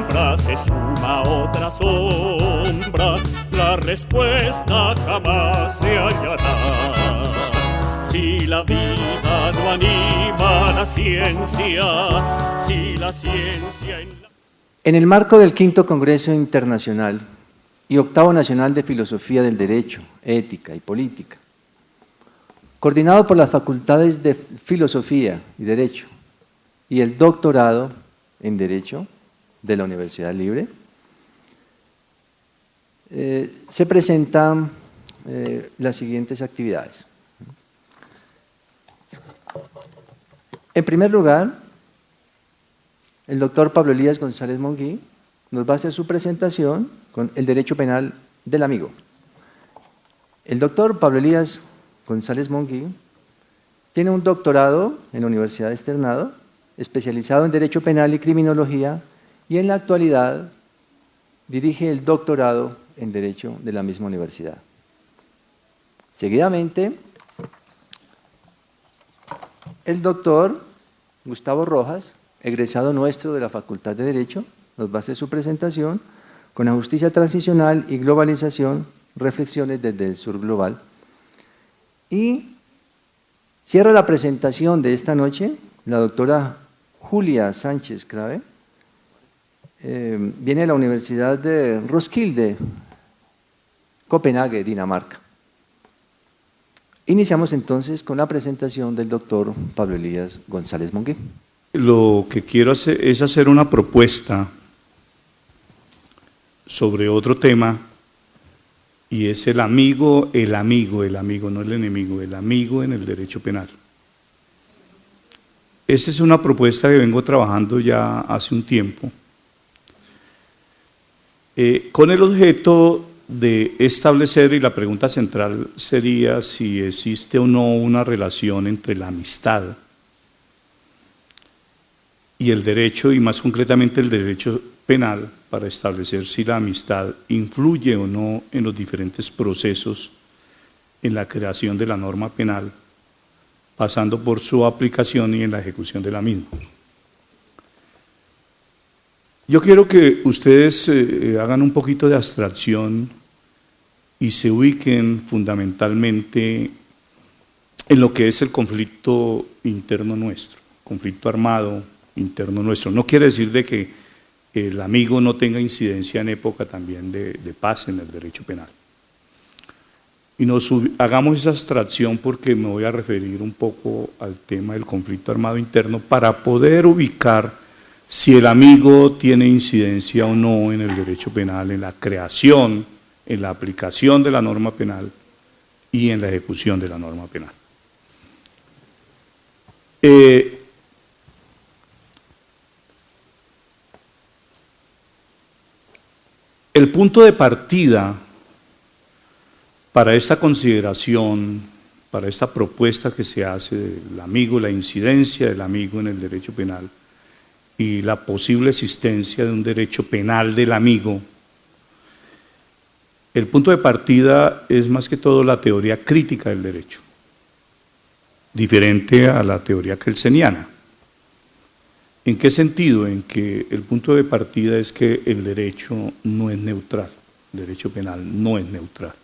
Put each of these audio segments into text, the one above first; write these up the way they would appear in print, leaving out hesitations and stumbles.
sombra se suma otra sombra, la respuesta jamás se hallará. Si la vida no anima la ciencia, si la ciencia... En el marco del V Congreso Internacional y Octavo Nacional de Filosofía del Derecho, Ética y Política, coordinado por las Facultades de Filosofía y Derecho y el Doctorado en Derecho de la Universidad Libre, se presentan las siguientes actividades. En primer lugar, el doctor Pablo Elías González Monguí nos va a hacer su presentación con el derecho penal del amigo. El doctor Pablo Elías González Monguí tiene un doctorado en la Universidad de Externado, especializado en Derecho Penal y Criminología, y en la actualidad dirige el doctorado en Derecho de la misma universidad. Seguidamente, el doctor Gustavo Rojas, egresado nuestro de la Facultad de Derecho, nos va a hacer su presentación con la justicia transicional y globalización, reflexiones desde el sur global. Y cierra la presentación de esta noche la doctora Julia Sánchez Crave, viene de la Universidad de Roskilde, Copenhague, Dinamarca. Iniciamos entonces con la presentación del doctor Pablo Elías González Monguí. Lo que quiero hacer es hacer una propuesta sobre otro tema, y es el amigo, no el enemigo, el amigo en el derecho penal. Esta es una propuesta que vengo trabajando ya hace un tiempo, con el objeto de establecer, y la pregunta central sería si existe o no una relación entre la amistad y el derecho, y más concretamente el derecho penal, para establecer si la amistad influye o no en los diferentes procesos en la creación de la norma penal, pasando por su aplicación y en la ejecución de la misma. Yo quiero que ustedes hagan un poquito de abstracción y se ubiquen fundamentalmente en lo que es el conflicto interno nuestro, conflicto armado interno nuestro. No quiere decir de que el amigo no tenga incidencia en época también de paz en el derecho penal. Y hagamos esa abstracción porque me voy a referir un poco al tema del conflicto armado interno para poder ubicar si el amigo tiene incidencia o no en el derecho penal, en la creación, en la aplicación de la norma penal y en la ejecución de la norma penal. El punto de partida para esta consideración, para esta propuesta que se hace del amigo, la incidencia del amigo en el derecho penal y la posible existencia de un derecho penal del amigo, el punto de partida es más que todo la teoría crítica del derecho, diferente a la teoría kelseniana. ¿En qué sentido? En que el punto de partida es que el derecho no es neutral, el derecho penal no es neutral.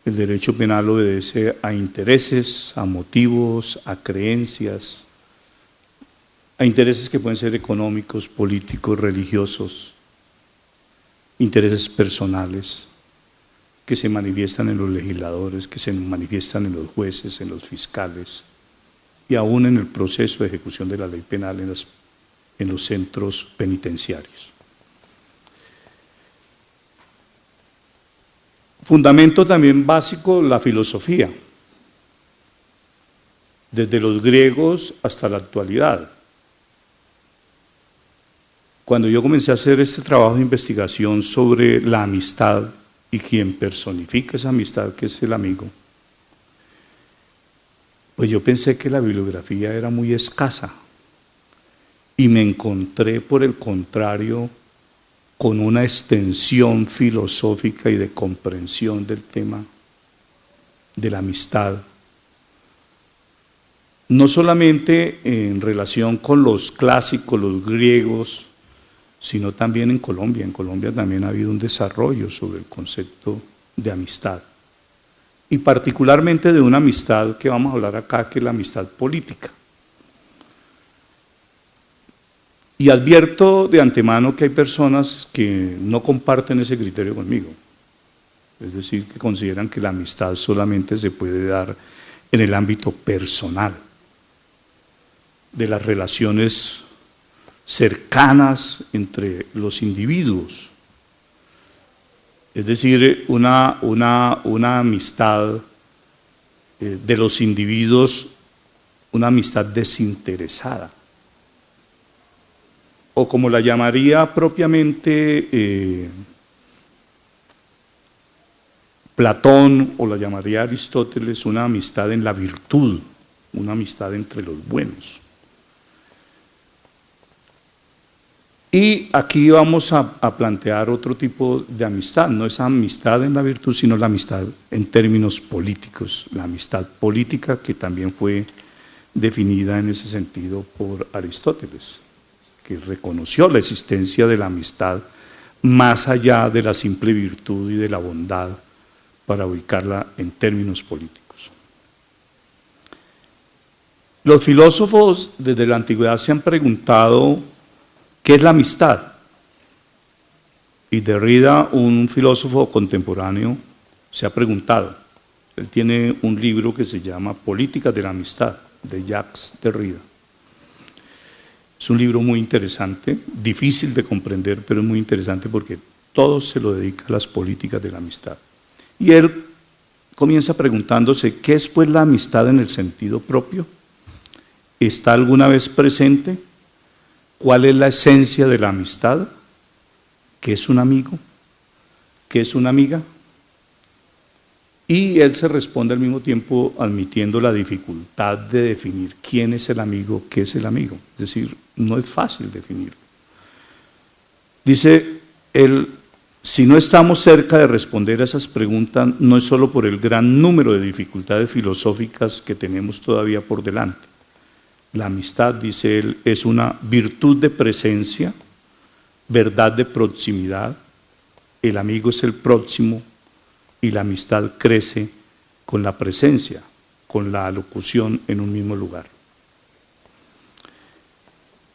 El derecho penal obedece a intereses, a motivos, a creencias, a intereses que pueden ser económicos, políticos, religiosos, intereses personales que se manifiestan en los legisladores, que se manifiestan en los jueces, en los fiscales y aún en el proceso de ejecución de la ley penal en los centros penitenciarios. Fundamento también básico, la filosofía, desde los griegos hasta la actualidad. Cuando yo comencé a hacer este trabajo de investigación sobre la amistad y quien personifica esa amistad, que es el amigo, pues yo pensé que la bibliografía era muy escasa y me encontré, por el contrario, con una extensión filosófica y de comprensión del tema de la amistad, no solamente en relación con los clásicos, los griegos, sino también en Colombia. En Colombia también ha habido un desarrollo sobre el concepto de amistad, y particularmente de una amistad que vamos a hablar acá, que es la amistad política. Y advierto de antemano que hay personas que no comparten ese criterio conmigo, es decir, que consideran que la amistad solamente se puede dar en el ámbito personal, de las relaciones cercanas entre los individuos. Es decir, una amistad de los individuos, una amistad desinteresada. O como la llamaría propiamente Platón, o la llamaría Aristóteles, una amistad en la virtud, una amistad entre los buenos. Y aquí vamos a plantear otro tipo de amistad, no esa amistad en la virtud, sino la amistad en términos políticos, la amistad política que también fue definida en ese sentido por Aristóteles, que reconoció la existencia de la amistad más allá de la simple virtud y de la bondad, para ubicarla en términos políticos. Los filósofos desde la antigüedad se han preguntado ¿qué es la amistad? Y Derrida, un filósofo contemporáneo, se ha preguntado. Él tiene un libro que se llama Políticas de la Amistad, de Jacques Derrida. Es un libro muy interesante, difícil de comprender, pero es muy interesante porque todo se lo dedica a las políticas de la amistad. Y él comienza preguntándose, ¿qué es pues la amistad en el sentido propio? ¿Está alguna vez presente? ¿Cuál es la esencia de la amistad? ¿Qué es un amigo? ¿Qué es una amiga? Y él se responde al mismo tiempo admitiendo la dificultad de definir quién es el amigo, qué es el amigo. Es decir, no es fácil definirlo. Dice él, si no estamos cerca de responder a esas preguntas, no es solo por el gran número de dificultades filosóficas que tenemos todavía por delante. La amistad, dice él, es una virtud de presencia, verdad de proximidad. El amigo es el próximo y la amistad crece con la presencia, con la alocución en un mismo lugar.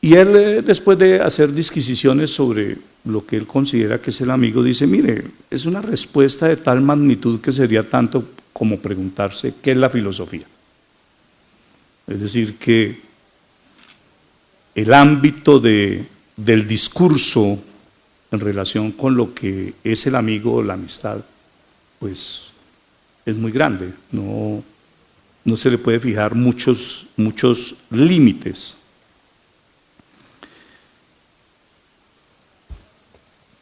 Y él, después de hacer disquisiciones sobre lo que él considera que es el amigo, dice, mire, es una respuesta de tal magnitud que sería tanto como preguntarse qué es la filosofía. Es decir, que el ámbito del discurso en relación con lo que es el amigo o la amistad, pues es muy grande, no se le puede fijar muchos límites.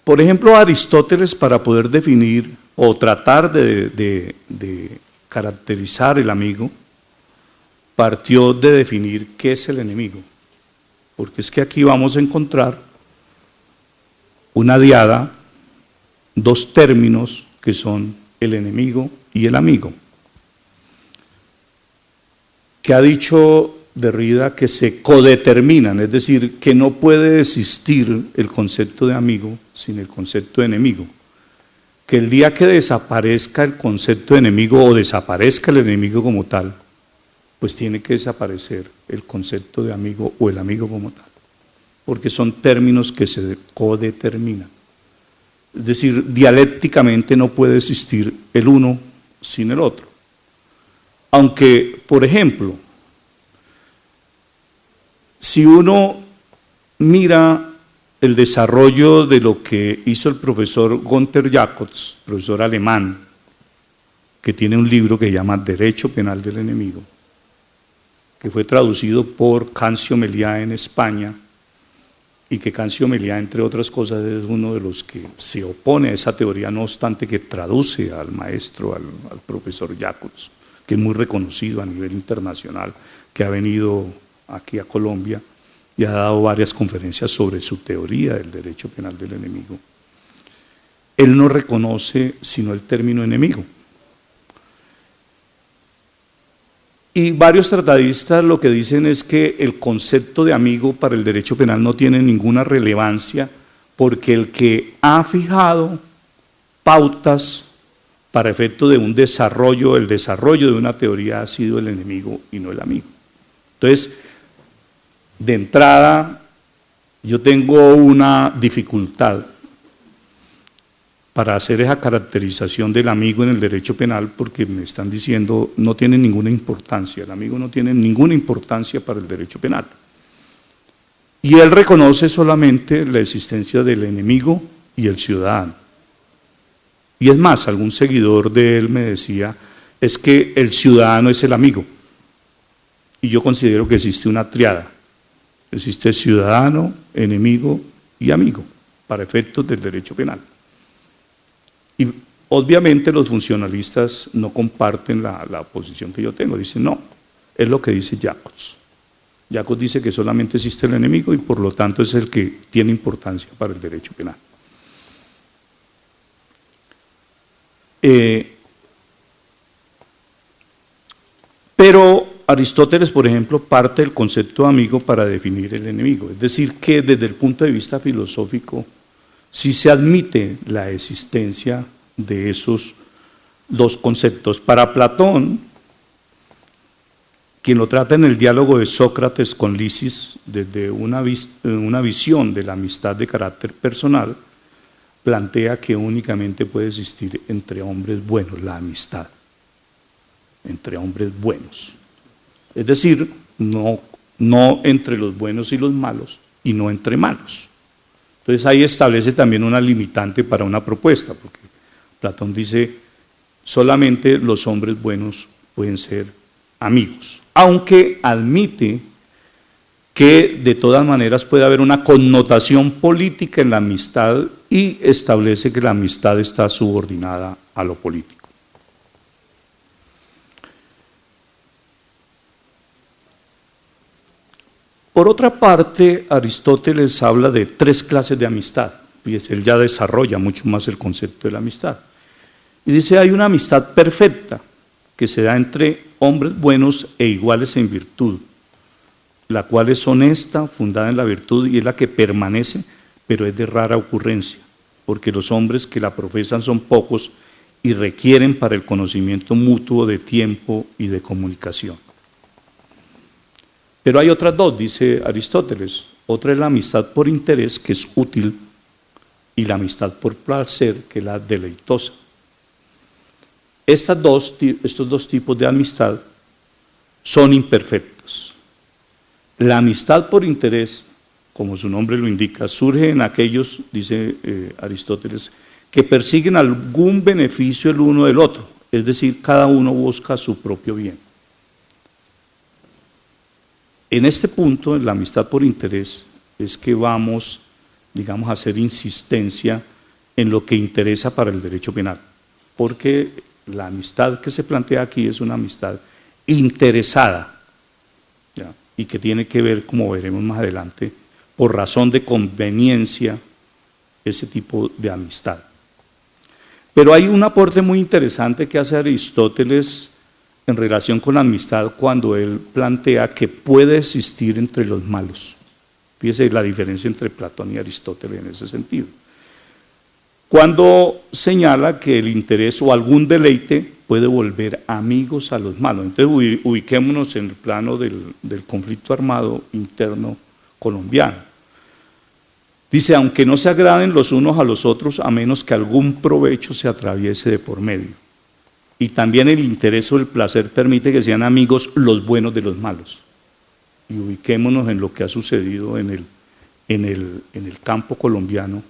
Por ejemplo, Aristóteles, para poder definir o tratar de caracterizar el amigo, partió de definir qué es el enemigo, porque es que aquí vamos a encontrar una diada, dos términos que son el enemigo y el amigo, que ha dicho Derrida que se codeterminan, es decir, que no puede existir el concepto de amigo sin el concepto de enemigo, que el día que desaparezca el concepto de enemigo o desaparezca el enemigo como tal, pues tiene que desaparecer el concepto de amigo o el amigo como tal, porque son términos que se codeterminan. Es decir, dialécticamente no puede existir el uno sin el otro. Aunque, por ejemplo, si uno mira el desarrollo de lo que hizo el profesor Gunther Jacobs, profesor alemán, que tiene un libro que se llama Derecho Penal del Enemigo, que fue traducido por Cancio Meliá en España, y que Cancio Meliá, entre otras cosas, es uno de los que se opone a esa teoría, no obstante que traduce al maestro, al profesor Jacobs, que es muy reconocido a nivel internacional, que ha venido aquí a Colombia y ha dado varias conferencias sobre su teoría del derecho penal del enemigo. Él no reconoce sino el término enemigo. Y varios tratadistas lo que dicen es que el concepto de amigo para el derecho penal no tiene ninguna relevancia porque el que ha fijado pautas para efecto de un desarrollo, el desarrollo de una teoría ha sido el enemigo y no el amigo. Entonces, de entrada, yo tengo una dificultad para hacer esa caracterización del amigo en el derecho penal, porque me están diciendo no tiene ninguna importancia, el amigo no tiene ninguna importancia para el derecho penal. Y él reconoce solamente la existencia del enemigo y el ciudadano. Y es más, algún seguidor de él me decía, es que el ciudadano es el amigo. Y yo considero que existe una triada. Existe ciudadano, enemigo y amigo, para efectos del derecho penal. Y obviamente los funcionalistas no comparten la posición que yo tengo. Dicen, no, es lo que dice Jacobs. Jacobs dice que solamente existe el enemigo y por lo tanto es el que tiene importancia para el derecho penal. Pero Aristóteles, por ejemplo, parte del concepto de amigo para definir el enemigo. Es decir, que desde el punto de vista filosófico sí se admite la existencia de esos dos conceptos. Para Platón, quien lo trata en el diálogo de Sócrates con Lisis desde una visión de la amistad de carácter personal, plantea que únicamente puede existir entre hombres buenos la amistad, entre hombres buenos. Es decir, no entre los buenos y los malos, y no entre malos. Entonces ahí establece también una limitante para una propuesta, porque Platón dice, solamente los hombres buenos pueden ser amigos, aunque admite que de todas maneras puede haber una connotación política en la amistad y establece que la amistad está subordinada a lo político. Por otra parte, Aristóteles habla de tres clases de amistad, y él ya desarrolla mucho más el concepto de la amistad. Y dice, hay una amistad perfecta que se da entre hombres buenos e iguales en virtud, la cual es honesta, fundada en la virtud y es la que permanece, pero es de rara ocurrencia, porque los hombres que la profesan son pocos y requieren para el conocimiento mutuo de tiempo y de comunicación. Pero hay otras dos, dice Aristóteles. Otra es la amistad por interés, que es útil, y la amistad por placer, que es la deleitosa. Estos dos tipos de amistad son imperfectos. La amistad por interés, como su nombre lo indica, surge en aquellos, dice Aristóteles, que persiguen algún beneficio el uno del otro, es decir, cada uno busca su propio bien. En este punto, en la amistad por interés, es que vamos, digamos, a hacer insistencia en lo que interesa para el derecho penal, porque la amistad que se plantea aquí es una amistad interesada, ¿ya? Y que tiene que ver, como veremos más adelante, por razón de conveniencia, ese tipo de amistad. Pero hay un aporte muy interesante que hace Aristóteles en relación con la amistad cuando él plantea que puede existir entre los malos. Fíjese la diferencia entre Platón y Aristóteles en ese sentido. Cuando señala que el interés o algún deleite puede volver amigos a los malos. Entonces ubiquémonos en el plano del conflicto armado interno colombiano. Dice, aunque no se agraden los unos a los otros, a menos que algún provecho se atraviese de por medio. Y también el interés o el placer permite que sean amigos los buenos de los malos. Y ubiquémonos en lo que ha sucedido en el campo colombiano,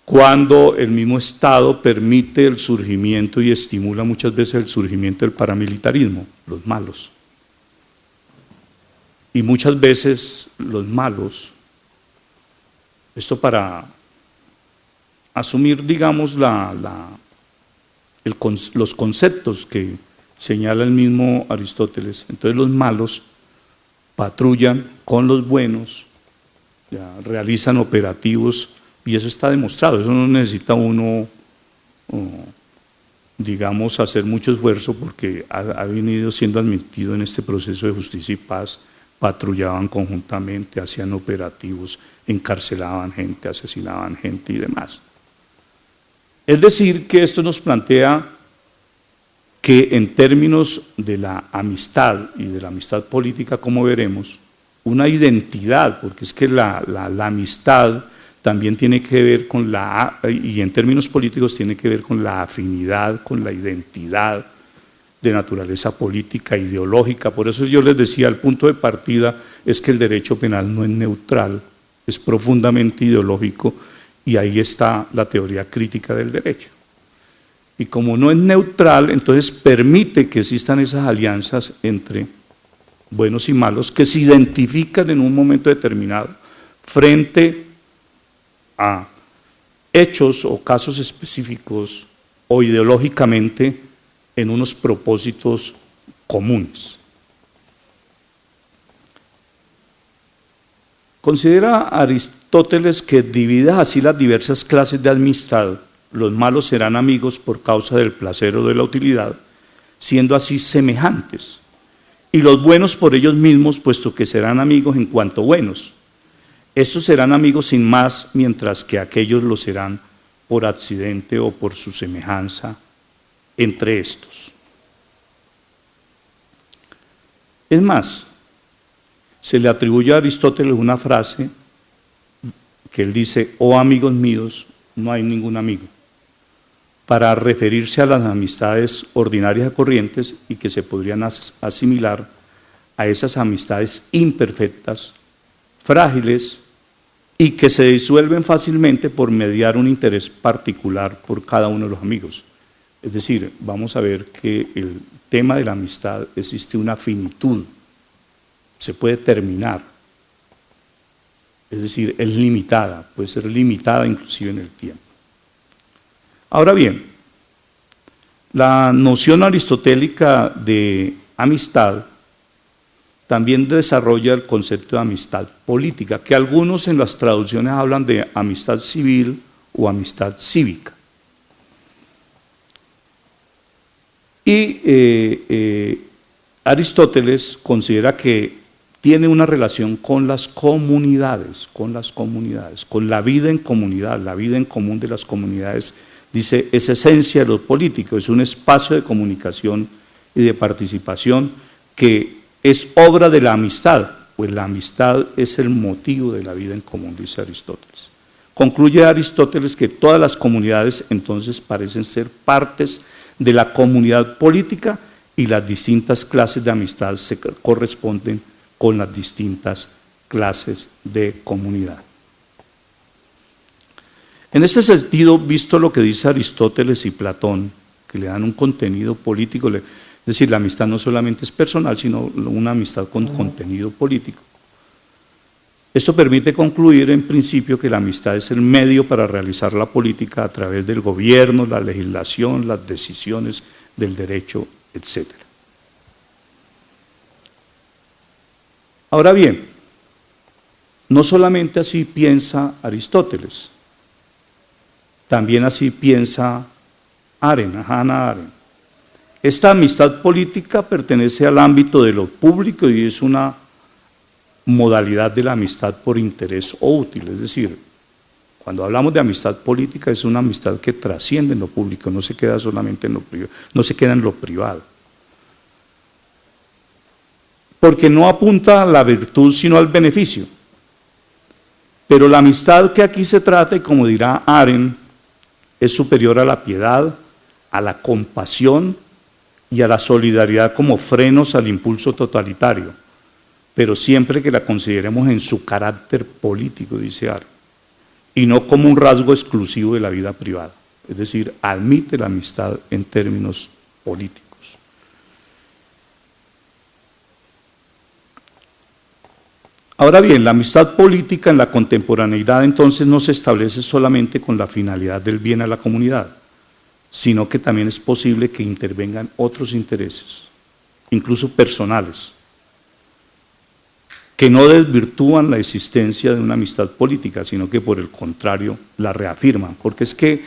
cuando el mismo Estado permite el surgimiento y estimula muchas veces el surgimiento del paramilitarismo, los malos. Y muchas veces los malos, esto para asumir, digamos, los conceptos que señala el mismo Aristóteles. Entonces los malos patrullan con los buenos, ya, realizan operativos y eso está demostrado. Eso no necesita uno, digamos, hacer mucho esfuerzo porque ha venido siendo admitido en este proceso de justicia y paz patrullaban conjuntamente, hacían operativos, encarcelaban gente, asesinaban gente y demás. Es decir, que esto nos plantea que en términos de la amistad y de la amistad política, como veremos, una identidad, porque es que la amistad también tiene que ver con y en términos políticos tiene que ver con la afinidad, con la identidad de naturaleza política, ideológica. Por eso yo les decía, el punto de partida es que el derecho penal no es neutral, es profundamente ideológico, y ahí está la teoría crítica del derecho. Y como no es neutral, entonces permite que existan esas alianzas entre buenos y malos que se identifican en un momento determinado frente a hechos o casos específicos o ideológicamente en unos propósitos comunes. Considera Aristóteles que divididas así las diversas clases de amistad, los malos serán amigos por causa del placer o de la utilidad, siendo así semejantes, y los buenos por ellos mismos, puesto que serán amigos en cuanto buenos. Estos serán amigos sin más, mientras que aquellos lo serán por accidente o por su semejanza entre estos. Es más, se le atribuye a Aristóteles una frase que él dice: oh amigos míos, no hay ningún amigo, para referirse a las amistades ordinarias y corrientes y que se podrían asimilar a esas amistades imperfectas, frágiles y que se disuelven fácilmente por mediar un interés particular por cada uno de los amigos. Es decir, vamos a ver que el tema de la amistad existe una finitud, se puede terminar, es decir, es limitada, puede ser limitada inclusive en el tiempo. Ahora bien, la noción aristotélica de amistad también desarrolla el concepto de amistad política, que algunos en las traducciones hablan de amistad civil o amistad cívica. Y Aristóteles considera que tiene una relación con las comunidades, con la vida en comunidad, la vida en común de las comunidades. Dice, es esencia de lo político, es un espacio de comunicación y de participación que es obra de la amistad, pues la amistad es el motivo de la vida en común, dice Aristóteles. Concluye Aristóteles que todas las comunidades entonces parecen ser partes de la comunidad política y las distintas clases de amistad se corresponden con las distintas clases de comunidad. En ese sentido, visto lo que dice Aristóteles y Platón, que le dan un contenido político, es decir, la amistad no solamente es personal, sino una amistad con contenido político. Esto permite concluir en principio que la amistad es el medio para realizar la política a través del gobierno, la legislación, las decisiones del derecho, etc. Ahora bien, no solamente así piensa Aristóteles, también así piensa Hannah Arendt. Esta amistad política pertenece al ámbito de lo público y es una modalidad de la amistad por interés o útil, es decir, cuando hablamos de amistad política es una amistad que trasciende en lo público, no se queda solamente en lo privado, no se queda en lo privado. Porque no apunta a la virtud sino al beneficio. Pero la amistad que aquí se trata, y como dirá Arendt, es superior a la piedad, a la compasión y a la solidaridad como frenos al impulso totalitario, pero siempre que la consideremos en su carácter político, dice Arendt, y no como un rasgo exclusivo de la vida privada, es decir, admite la amistad en términos políticos. Ahora bien, la amistad política en la contemporaneidad entonces no se establece solamente con la finalidad del bien a la comunidad, sino que también es posible que intervengan otros intereses, incluso personales, que no desvirtúan la existencia de una amistad política, sino que por el contrario la reafirman, porque es que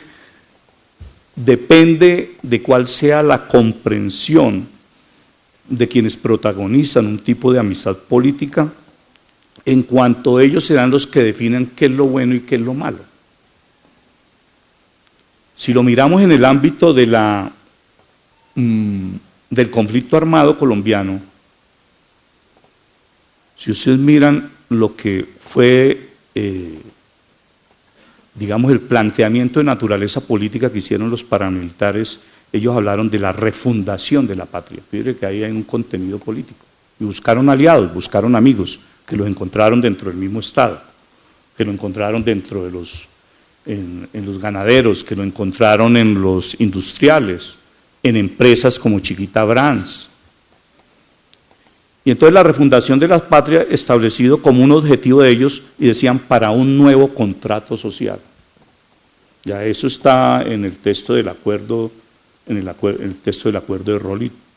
depende de cuál sea la comprensión de quienes protagonizan un tipo de amistad política, en cuanto ellos serán los que definen qué es lo bueno y qué es lo malo. Si lo miramos en el ámbito de del conflicto armado colombiano, si ustedes miran lo que fue, digamos, el planteamiento de naturaleza política que hicieron los paramilitares, ellos hablaron de la refundación de la patria. Fíjense que ahí hay un contenido político. Y buscaron aliados, buscaron amigos, que los encontraron dentro del mismo Estado, que lo encontraron dentro de en los ganaderos, que lo encontraron en los industriales, en empresas como Chiquita Brands. Y entonces la refundación de la patria establecido como un objetivo de ellos, y decían, para un nuevo contrato social. Ya eso está en el texto del acuerdo, el texto del acuerdo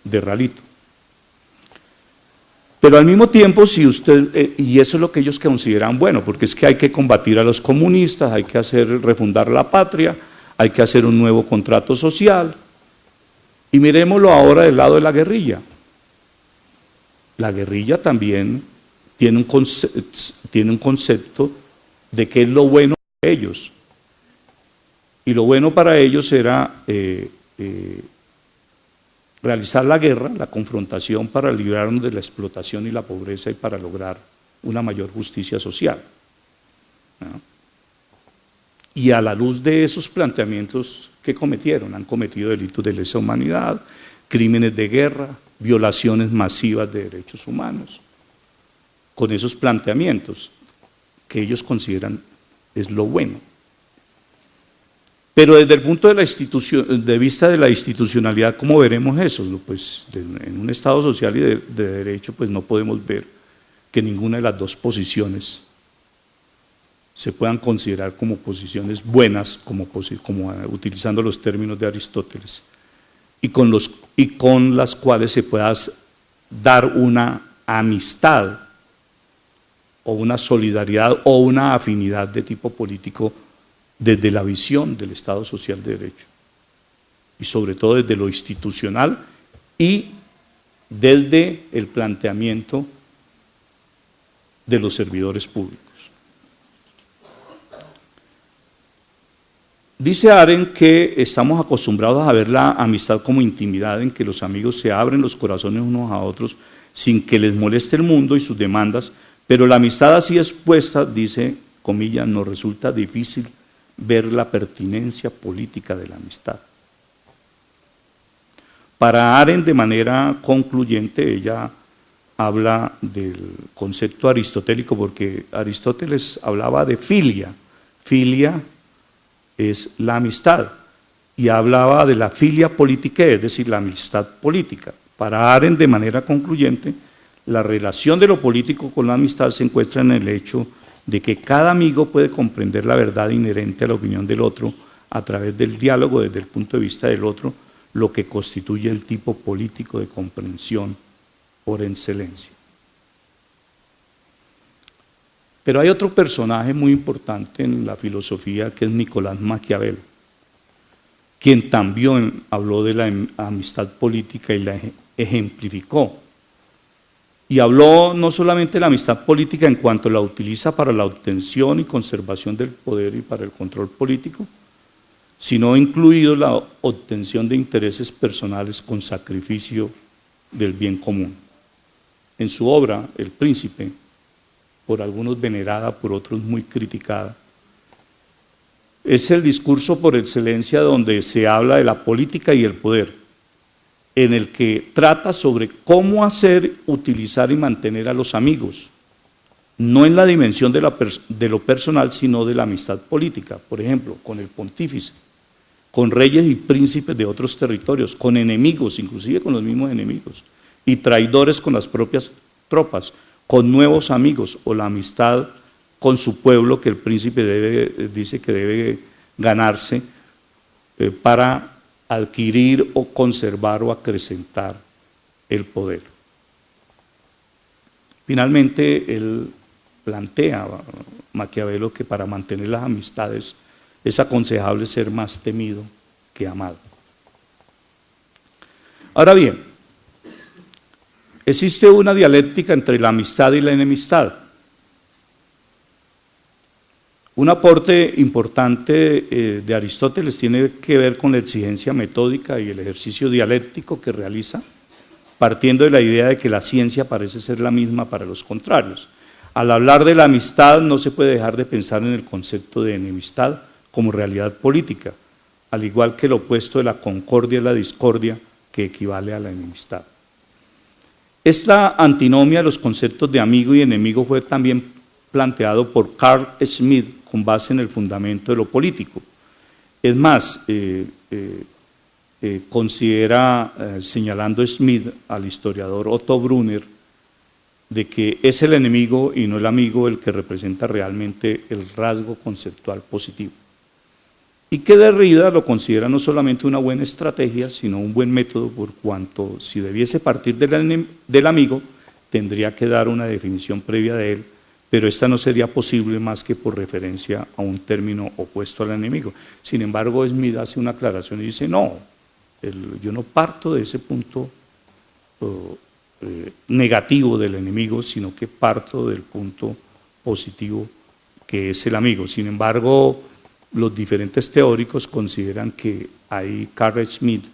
de Ralito. Pero al mismo tiempo, si usted, y eso es lo que ellos consideran bueno, porque es que hay que combatir a los comunistas, hay que refundar la patria, hay que hacer un nuevo contrato social. Y miremoslo ahora del lado de la guerrilla. La guerrilla también tiene un concepto de qué es lo bueno para ellos. Y lo bueno para ellos era realizar la guerra, la confrontación para librarnos de la explotación y la pobreza y para lograr una mayor justicia social, ¿no? Y a la luz de esos planteamientos, ¿qué cometieron? Han cometido delitos de lesa humanidad, crímenes de guerra, violaciones masivas de derechos humanos, con esos planteamientos que ellos consideran es lo bueno. Pero desde el punto de vista de la institucionalidad, ¿cómo veremos eso? Pues en un Estado social y de derecho, pues no podemos ver que ninguna de las dos posiciones se puedan considerar como posiciones buenas, como utilizando los términos de Aristóteles, y con las cuales se pueda dar una amistad o una solidaridad o una afinidad de tipo político desde la visión del Estado social de derecho, y sobre todo desde lo institucional y desde el planteamiento de los servidores públicos. Dice Arendt que estamos acostumbrados a ver la amistad como intimidad, en que los amigos se abren los corazones unos a otros sin que les moleste el mundo y sus demandas, pero la amistad así expuesta, dice, comillas, nos resulta difícil ver la pertinencia política de la amistad. Para Arendt, de manera concluyente, ella habla del concepto aristotélico, porque Aristóteles hablaba de filia. Filia es la amistad, y hablaba de la filia politicae, es decir, la amistad política. Para Arendt, de manera concluyente, la relación de lo político con la amistad se encuentra en el hecho de que cada amigo puede comprender la verdad inherente a la opinión del otro a través del diálogo desde el punto de vista del otro, lo que constituye el tipo político de comprensión por excelencia. Pero hay otro personaje muy importante en la filosofía, que es Nicolás Maquiavelo, quien también habló de la amistad política y la ejemplificó. Y habló no solamente de la amistad política en cuanto la utiliza para la obtención y conservación del poder y para el control político, sino incluido la obtención de intereses personales con sacrificio del bien común. En su obra, El Príncipe, por algunos venerada, por otros muy criticada, es el discurso por excelencia donde se habla de la política y el poder, en el que trata sobre cómo hacer, utilizar y mantener a los amigos, no en la dimensión de lo personal, sino de la amistad política, por ejemplo, con el pontífice, con reyes y príncipes de otros territorios, con enemigos, inclusive con los mismos enemigos, y traidores con las propias tropas, con nuevos amigos, o la amistad con su pueblo que el príncipe dice que debe ganarse para adquirir o conservar o acrecentar el poder. Finalmente, él plantea, Maquiavelo, que para mantener las amistades es aconsejable ser más temido que amado. Ahora bien, existe una dialéctica entre la amistad y la enemistad. Un aporte importante de Aristóteles tiene que ver con la exigencia metódica y el ejercicio dialéctico que realiza, partiendo de la idea de que la ciencia parece ser la misma para los contrarios. Al hablar de la amistad no se puede dejar de pensar en el concepto de enemistad como realidad política, al igual que el opuesto de la concordia es la discordia, que equivale a la enemistad. Esta antinomia de los conceptos de amigo y enemigo fue también planteado por Carl Schmitt con base en el fundamento de lo político. Es más, considera, señalando Schmitt al historiador Otto Brunner, de que es el enemigo y no el amigo el que representa realmente el rasgo conceptual positivo. Y que Derrida lo considera no solamente una buena estrategia, sino un buen método, por cuanto si debiese partir del amigo, tendría que dar una definición previa de él, pero esta no sería posible más que por referencia a un término opuesto al enemigo. Sin embargo, Smith hace una aclaración y dice, no, yo no parto de ese punto negativo del enemigo, sino que parto del punto positivo que es el amigo. Sin embargo, los diferentes teóricos consideran que ahí Carl Schmitt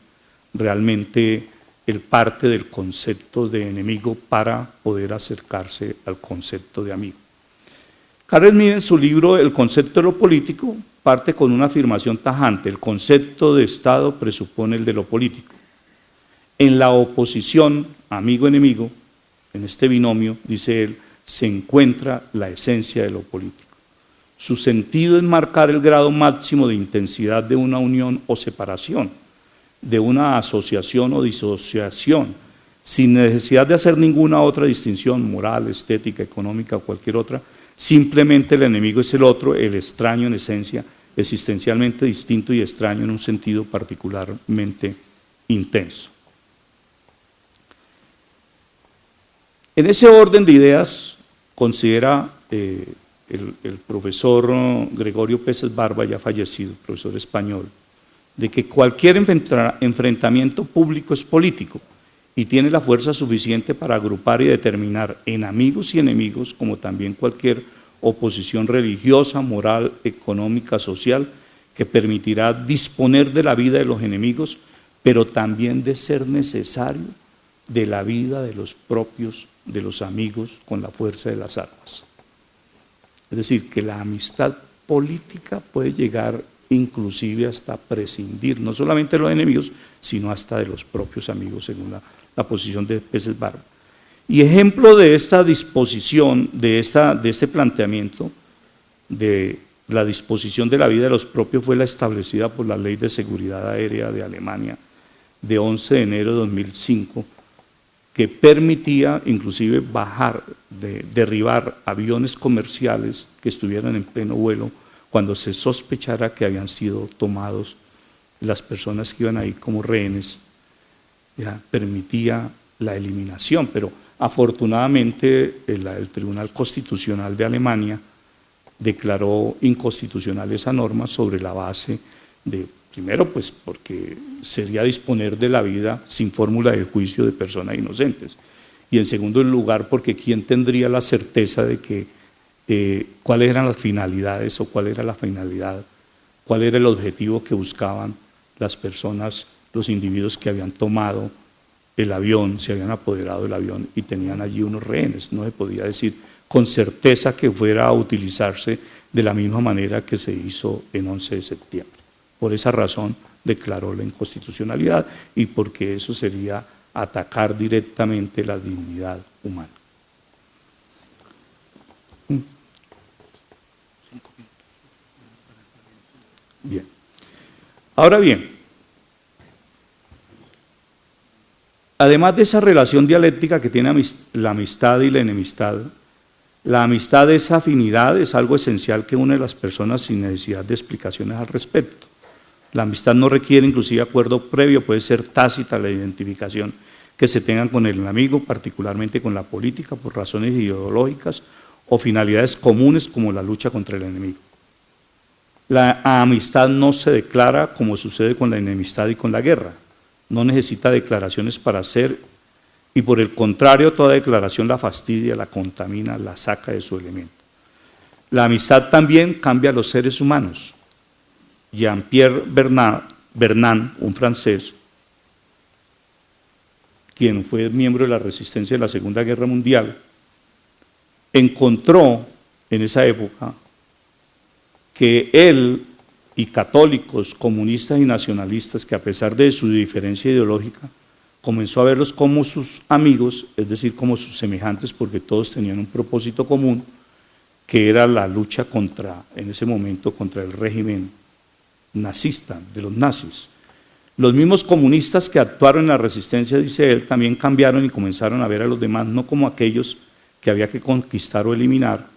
realmente él parte del concepto de enemigo para poder acercarse al concepto de amigo. Carl Schmitt en su libro El concepto de lo político parte con una afirmación tajante: el concepto de Estado presupone el de lo político. En la oposición amigo-enemigo, en este binomio, dice él, se encuentra la esencia de lo político. Su sentido es marcar el grado máximo de intensidad de una unión o separación, de una asociación o disociación, sin necesidad de hacer ninguna otra distinción moral, estética, económica o cualquier otra. Simplemente el enemigo es el otro, el extraño en esencia, existencialmente distinto y extraño en un sentido particularmente intenso. En ese orden de ideas, considera el profesor Gregorio Peces Barba, ya fallecido, profesor español, de que cualquier enfrentamiento público es político y tiene la fuerza suficiente para agrupar y determinar en amigos y enemigos, como también cualquier oposición religiosa, moral, económica, social, que permitirá disponer de la vida de los enemigos, pero también de ser necesario de la vida de los propios, de los amigos, con la fuerza de las armas. Es decir, que la amistad política puede llegar inclusive hasta prescindir, no solamente de los enemigos, sino hasta de los propios amigos, según la posición de Peces Barba. Y ejemplo de esta disposición, de este planteamiento, de la disposición de la vida de los propios, fue la establecida por la Ley de Seguridad Aérea de Alemania de 11 de enero de 2005, que permitía inclusive derribar aviones comerciales que estuvieran en pleno vuelo cuando se sospechara que habían sido tomados las personas que iban ahí como rehenes. Ya permitía la eliminación, pero afortunadamente el Tribunal Constitucional de Alemania declaró inconstitucional esa norma sobre la base de, primero, pues porque sería disponer de la vida sin fórmula de juicio de personas inocentes, y en segundo lugar porque quién tendría la certeza de que cuáles eran las finalidades o cuál era la finalidad, cuál era el objetivo que buscaban las personas, los individuos que habían tomado el avión, se habían apoderado del avión y tenían allí unos rehenes. No se podía decir con certeza que fuera a utilizarse de la misma manera que se hizo en 11 de septiembre. Por esa razón declaró la inconstitucionalidad y porque eso sería atacar directamente la dignidad humana. Bien. Ahora bien, además de esa relación dialéctica que tiene la amistad y la enemistad, la amistad es afinidad, es algo esencial que une a las personas sin necesidad de explicaciones al respecto. La amistad no requiere inclusive acuerdo previo, puede ser tácita la identificación que se tengan con el amigo, particularmente con la política, por razones ideológicas o finalidades comunes como la lucha contra el enemigo. La amistad no se declara como sucede con la enemistad y con la guerra. No necesita declaraciones para ser y por el contrario toda declaración la fastidia, la contamina, la saca de su elemento. La amistad también cambia a los seres humanos. Jean-Pierre Vernant, un francés, quien fue miembro de la resistencia de la Segunda Guerra Mundial, encontró en esa época que él y católicos, comunistas y nacionalistas, que a pesar de su diferencia ideológica, comenzó a verlos como sus amigos, es decir, como sus semejantes, porque todos tenían un propósito común, que era la lucha en ese momento, contra el régimen nazista, de los nazis. Los mismos comunistas que actuaron en la resistencia, dice él, también cambiaron y comenzaron a ver a los demás no como aquellos que había que conquistar o eliminar,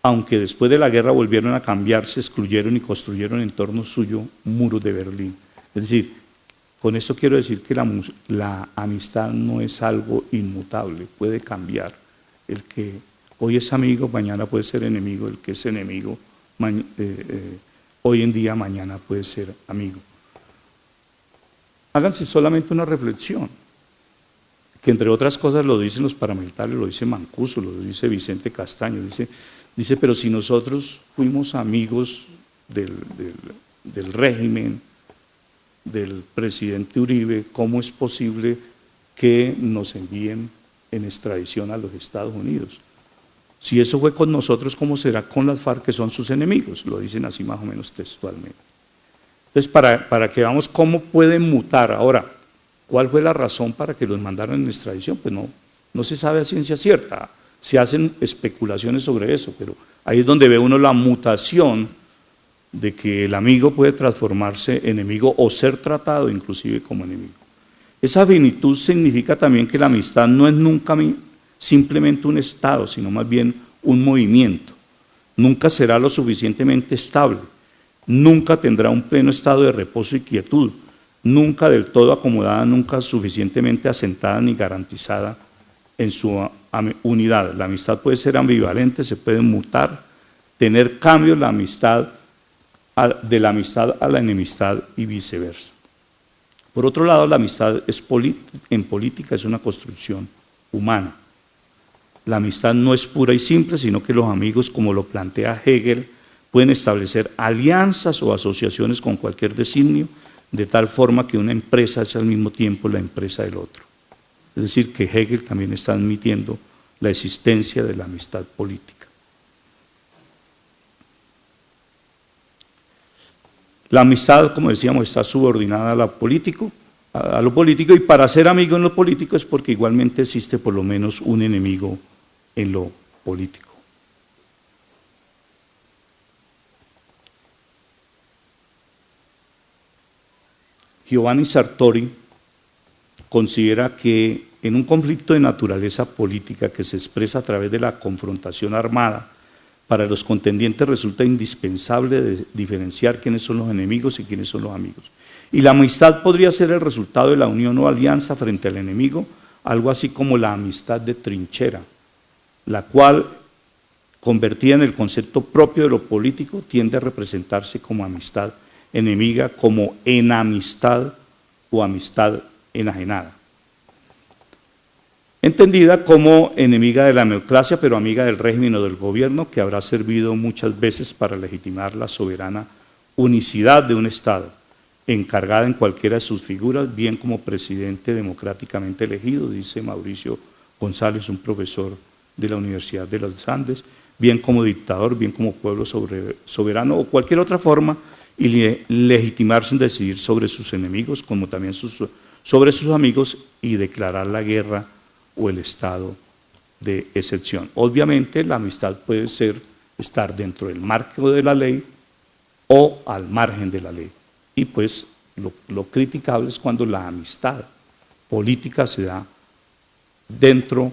aunque después de la guerra volvieron a cambiar, se excluyeron y construyeron en torno suyo muros de Berlín. Es decir, con esto quiero decir que la amistad no es algo inmutable, puede cambiar. El que hoy es amigo, mañana puede ser enemigo, el que es enemigo, hoy en día, mañana puede ser amigo. Háganse solamente una reflexión, que entre otras cosas lo dicen los paramilitares, lo dice Mancuso, lo dice Vicente Castaño, dice, pero si nosotros fuimos amigos del régimen, del presidente Uribe, ¿cómo es posible que nos envíen en extradición a los Estados Unidos? Si eso fue con nosotros, ¿cómo será con las FARC, que son sus enemigos? Lo dicen así más o menos textualmente. Entonces, para que veamos cómo pueden mutar. Ahora, ¿cuál fue la razón para que los mandaran en extradición? Pues no se sabe a ciencia cierta. Se hacen especulaciones sobre eso, pero ahí es donde ve uno la mutación de que el amigo puede transformarse en enemigo o ser tratado inclusive como enemigo. Esa finitud significa también que la amistad no es nunca simplemente un estado, sino más bien un movimiento. Nunca será lo suficientemente estable, nunca tendrá un pleno estado de reposo y quietud, nunca del todo acomodada, nunca suficientemente asentada ni garantizada en su unidad. La amistad puede ser ambivalente, se puede mutar, tener cambios, la amistad de la amistad a la enemistad y viceversa. Por otro lado, la amistad en política es una construcción humana. La amistad no es pura y simple, sino que los amigos, como lo plantea Hegel, pueden establecer alianzas o asociaciones con cualquier designio, de tal forma que una empresa es al mismo tiempo la empresa del otro. Es decir, que Hegel también está admitiendo la existencia de la amistad política. La amistad, como decíamos, está subordinada a lo político, y para ser amigo en lo político es porque igualmente existe por lo menos un enemigo en lo político. Giovanni Sartori considera que en un conflicto de naturaleza política que se expresa a través de la confrontación armada, para los contendientes resulta indispensable diferenciar quiénes son los enemigos y quiénes son los amigos. Y la amistad podría ser el resultado de la unión o alianza frente al enemigo, algo así como la amistad de trinchera, la cual, convertida en el concepto propio de lo político, tiende a representarse como amistad enemiga, como enamistad o amistad enajenada. Entendida como enemiga de la democracia, pero amiga del régimen o del gobierno, que habrá servido muchas veces para legitimar la soberana unicidad de un Estado, encargada en cualquiera de sus figuras, bien como presidente democráticamente elegido, dice Mauricio González, un profesor de la Universidad de los Andes, bien como dictador, bien como pueblo soberano o cualquier otra forma, y legitimarse en decidir sobre sus enemigos, como también sobre sus amigos, y declarar la guerra o el estado de excepción. Obviamente la amistad puede estar dentro del marco de la ley o al margen de la ley. Y pues lo criticable es cuando la amistad política se da dentro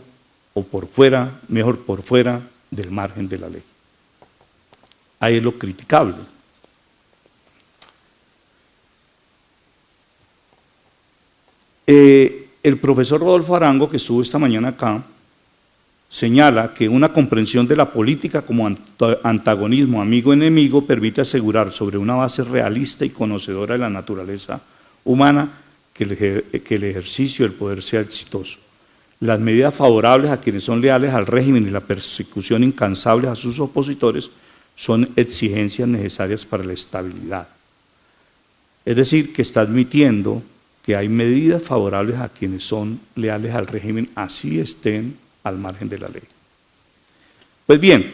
o por fuera, mejor por fuera del margen de la ley. Ahí es lo criticable. El profesor Rodolfo Arango, que estuvo esta mañana acá, señala que una comprensión de la política como antagonismo amigo-enemigo permite asegurar sobre una base realista y conocedora de la naturaleza humana que el ejercicio del poder sea exitoso. las medidas favorables a quienes son leales al régimen y la persecución incansable a sus opositores son exigencias necesarias para la estabilidad. Es decir, que está admitiendo que hay medidas favorables a quienes son leales al régimen, así estén al margen de la ley. Pues bien,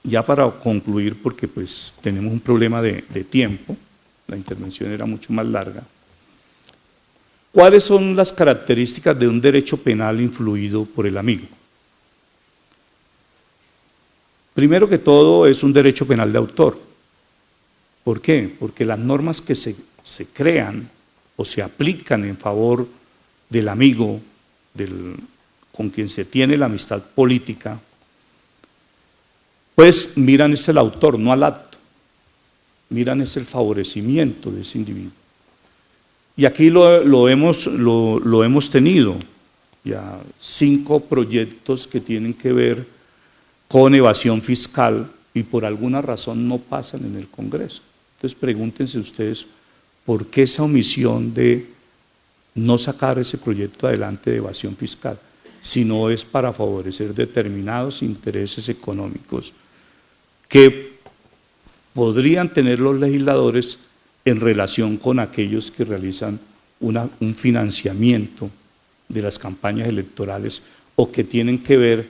ya para concluir, porque pues tenemos un problema de tiempo, la intervención era mucho más larga. ¿Cuáles son las características de un derecho penal influido por el amigo? Primero que todo, es un derecho penal de autor. ¿Por qué? Porque las normas que se crean o se aplican en favor del amigo, con quien se tiene la amistad política, pues miran es el autor, no al acto. Miran es el favorecimiento de ese individuo. Y aquí lo hemos tenido, ya 5 proyectos que tienen que ver con evasión fiscal y por alguna razón no pasan en el Congreso. Entonces pregúntense ustedes por qué esa omisión de no sacar ese proyecto adelante de evasión fiscal, si no es para favorecer determinados intereses económicos que podrían tener los legisladores en relación con aquellos que realizan un financiamiento de las campañas electorales o que tienen que ver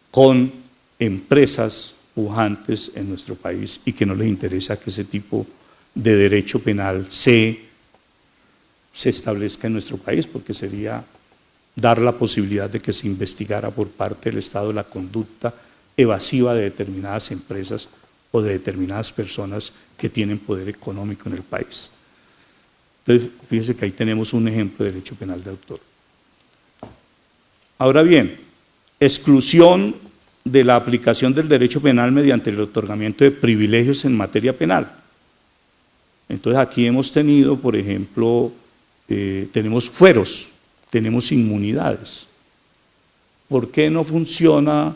con empresas pujantes en nuestro país y que no les interesa que ese tipo de derecho penal se establezca en nuestro país, porque sería dar la posibilidad de que se investigara por parte del Estado la conducta evasiva de determinadas empresas o de determinadas personas que tienen poder económico en el país. Entonces, fíjense que ahí tenemos un ejemplo de derecho penal de autor. Ahora bien, exclusión de la aplicación del derecho penal mediante el otorgamiento de privilegios en materia penal. Entonces aquí hemos tenido, por ejemplo, tenemos fueros, tenemos inmunidades. ¿Por qué no funciona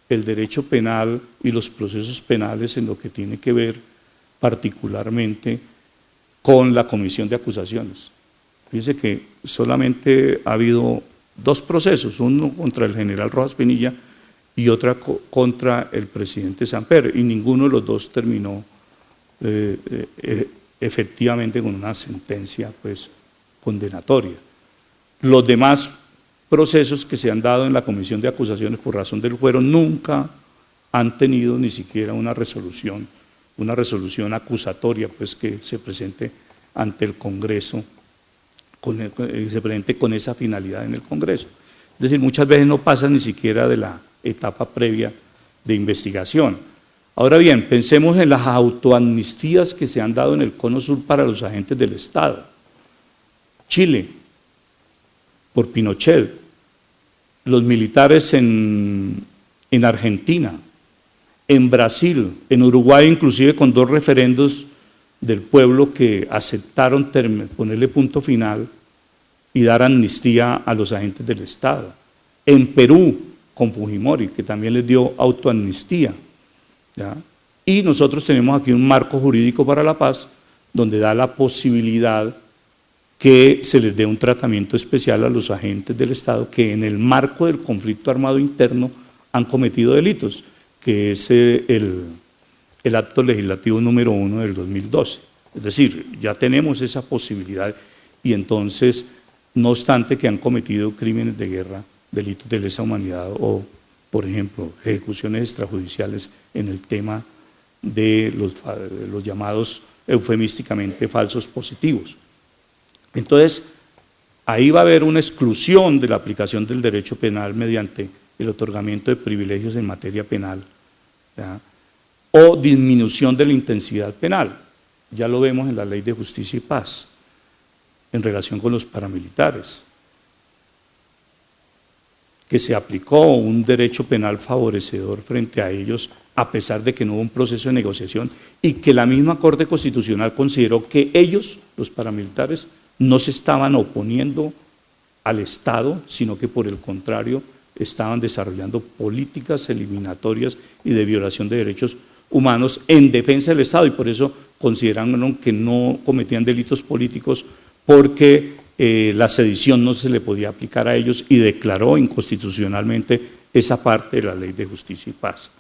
el derecho penal y los procesos penales en lo que tiene que ver particularmente con la comisión de acusaciones? Fíjense que solamente ha habido 2 procesos, uno contra el general Rojas Pinilla y otra contra el presidente Samper, y ninguno de los 2 terminó efectivamente con una sentencia pues condenatoria. Los demás procesos que se han dado en la comisión de acusaciones por razón del fuero nunca han tenido ni siquiera una resolución acusatoria pues que se presente ante el Congreso, se presente con esa finalidad en el Congreso. Es decir, muchas veces no pasa ni siquiera de la etapa previa de investigación. Ahora bien, pensemos en las autoamnistías que se han dado en el Cono Sur para los agentes del Estado. Chile, por Pinochet, los militares en Argentina, en Brasil, en Uruguay, inclusive con 2 referendos del pueblo que aceptaron ponerle punto final y dar amnistía a los agentes del Estado. En Perú, con Fujimori, que también les dio autoamnistía, ¿ya? Y nosotros tenemos aquí un marco jurídico para la paz donde da la posibilidad que se les dé un tratamiento especial a los agentes del Estado que en el marco del conflicto armado interno han cometido delitos, que es el acto legislativo número 1 del 2012. Es decir, ya tenemos esa posibilidad y entonces, no obstante que han cometido crímenes de guerra, delitos de lesa humanidad o, por ejemplo, ejecuciones extrajudiciales en el tema de los llamados eufemísticamente falsos positivos. Entonces, ahí va a haber una exclusión de la aplicación del derecho penal mediante el otorgamiento de privilegios en materia penal, ¿ya? O disminución de la intensidad penal. Ya lo vemos en la Ley de Justicia y Paz, en relación con los paramilitares, que se aplicó un derecho penal favorecedor frente a ellos, a pesar de que no hubo un proceso de negociación y que la misma Corte Constitucional consideró que ellos, los paramilitares, no se estaban oponiendo al Estado, sino que por el contrario estaban desarrollando políticas eliminatorias y de violación de derechos humanos en defensa del Estado, y por eso consideraron que no cometían delitos políticos porque la sedición no se le podía aplicar a ellos y declaró inconstitucionalmente esa parte de la Ley de Justicia y Paz.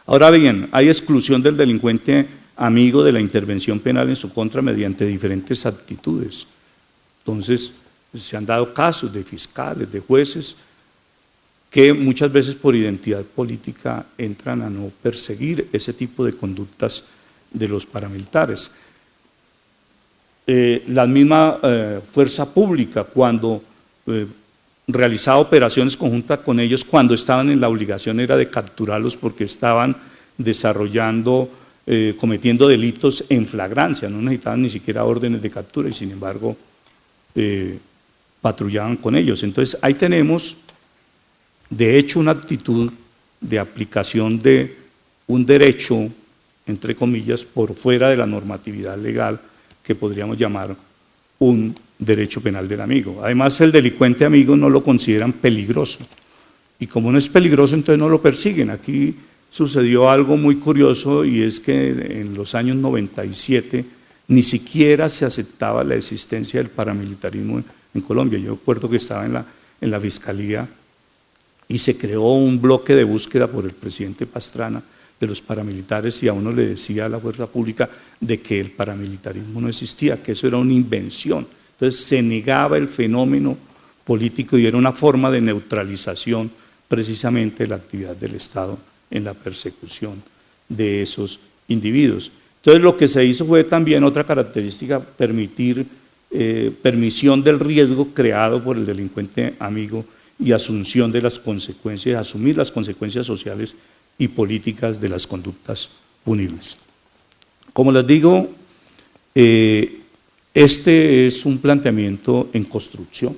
Ahora bien, hay exclusión del delincuente amigo de la intervención penal en su contra mediante diferentes actitudes. Entonces, se han dado casos de fiscales, de jueces, que muchas veces por identidad política entran a no perseguir ese tipo de conductas de los paramilitares. La misma fuerza pública, cuando realizaba operaciones conjuntas con ellos, cuando estaban en la obligación era de capturarlos porque estaban desarrollando, cometiendo delitos en flagrancia, no necesitaban ni siquiera órdenes de captura y sin embargo patrullaban con ellos. Entonces ahí tenemos de hecho una actitud de aplicación de un derecho, entre comillas, por fuera de la normatividad legal que podríamos llamar un derecho penal del amigo. Además, el delincuente amigo no lo consideran peligroso y como no es peligroso, entonces no lo persiguen. Aquí sucedió algo muy curioso y es que en los años 97 ni siquiera se aceptaba la existencia del paramilitarismo en Colombia. Yo recuerdo que estaba en la Fiscalía y se creó un bloque de búsqueda por el presidente Pastrana de los paramilitares y a uno le decía a la fuerza pública de que el paramilitarismo no existía, que eso era una invención. Entonces se negaba el fenómeno político y era una forma de neutralización precisamente de la actividad del Estado en la persecución de esos individuos. Entonces lo que se hizo fue también otra característica, permitir permisión del riesgo creado por el delincuente amigo y asunción de las consecuencias, asumir las consecuencias sociales y políticas de las conductas punibles. Como les digo, este es un planteamiento en construcción.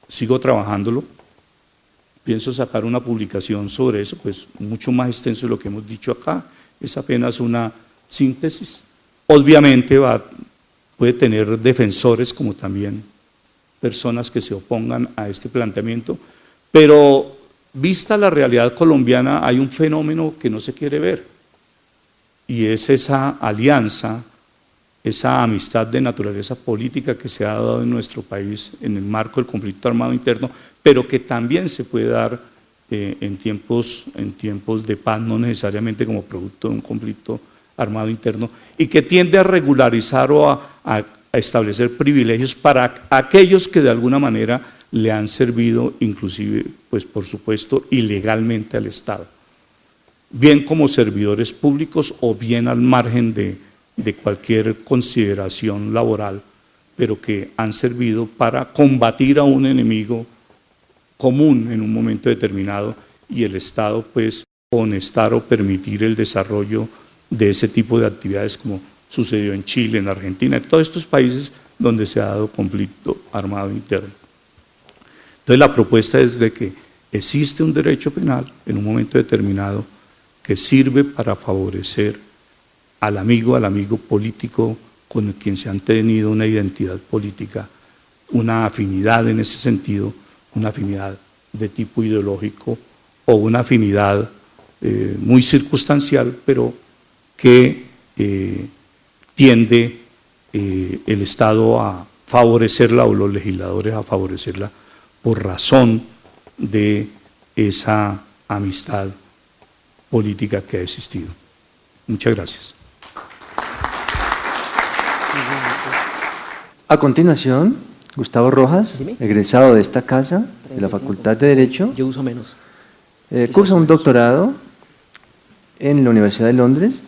Sigo trabajándolo. Pienso sacar una publicación sobre eso, pues mucho más extenso de lo que hemos dicho acá. Es apenas una síntesis. Obviamente puede tener defensores como también personas que se opongan a este planteamiento, pero vista la realidad colombiana hay un fenómeno que no se quiere ver y es esa alianza, esa amistad de naturaleza política que se ha dado en nuestro país en el marco del conflicto armado interno, pero que también se puede dar en tiempos de paz, no necesariamente como producto de un conflicto armado interno, y que tiende a regularizar o a establecer privilegios para aquellos que de alguna manera le han servido, inclusive, pues por supuesto, ilegalmente al Estado, bien como servidores públicos o bien al margen de cualquier consideración laboral, pero que han servido para combatir a un enemigo común en un momento determinado y el Estado, pues, honestar o permitir el desarrollo de ese tipo de actividades como sucedió en Chile, en Argentina, en todos estos países donde se ha dado conflicto armado interno. Entonces la propuesta es de que existe un derecho penal en un momento determinado que sirve para favorecer al amigo político con quien se han tenido una identidad política, una afinidad en ese sentido, una afinidad de tipo ideológico o una afinidad muy circunstancial, pero que tiende el Estado a favorecerla o los legisladores a favorecerla por razón de esa amistad política que ha existido. Muchas gracias. A continuación, Gustavo Rojas, egresado de esta casa, de la Facultad de Derecho. Yo uso menos. Cursa un doctorado en la Universidad de Londres.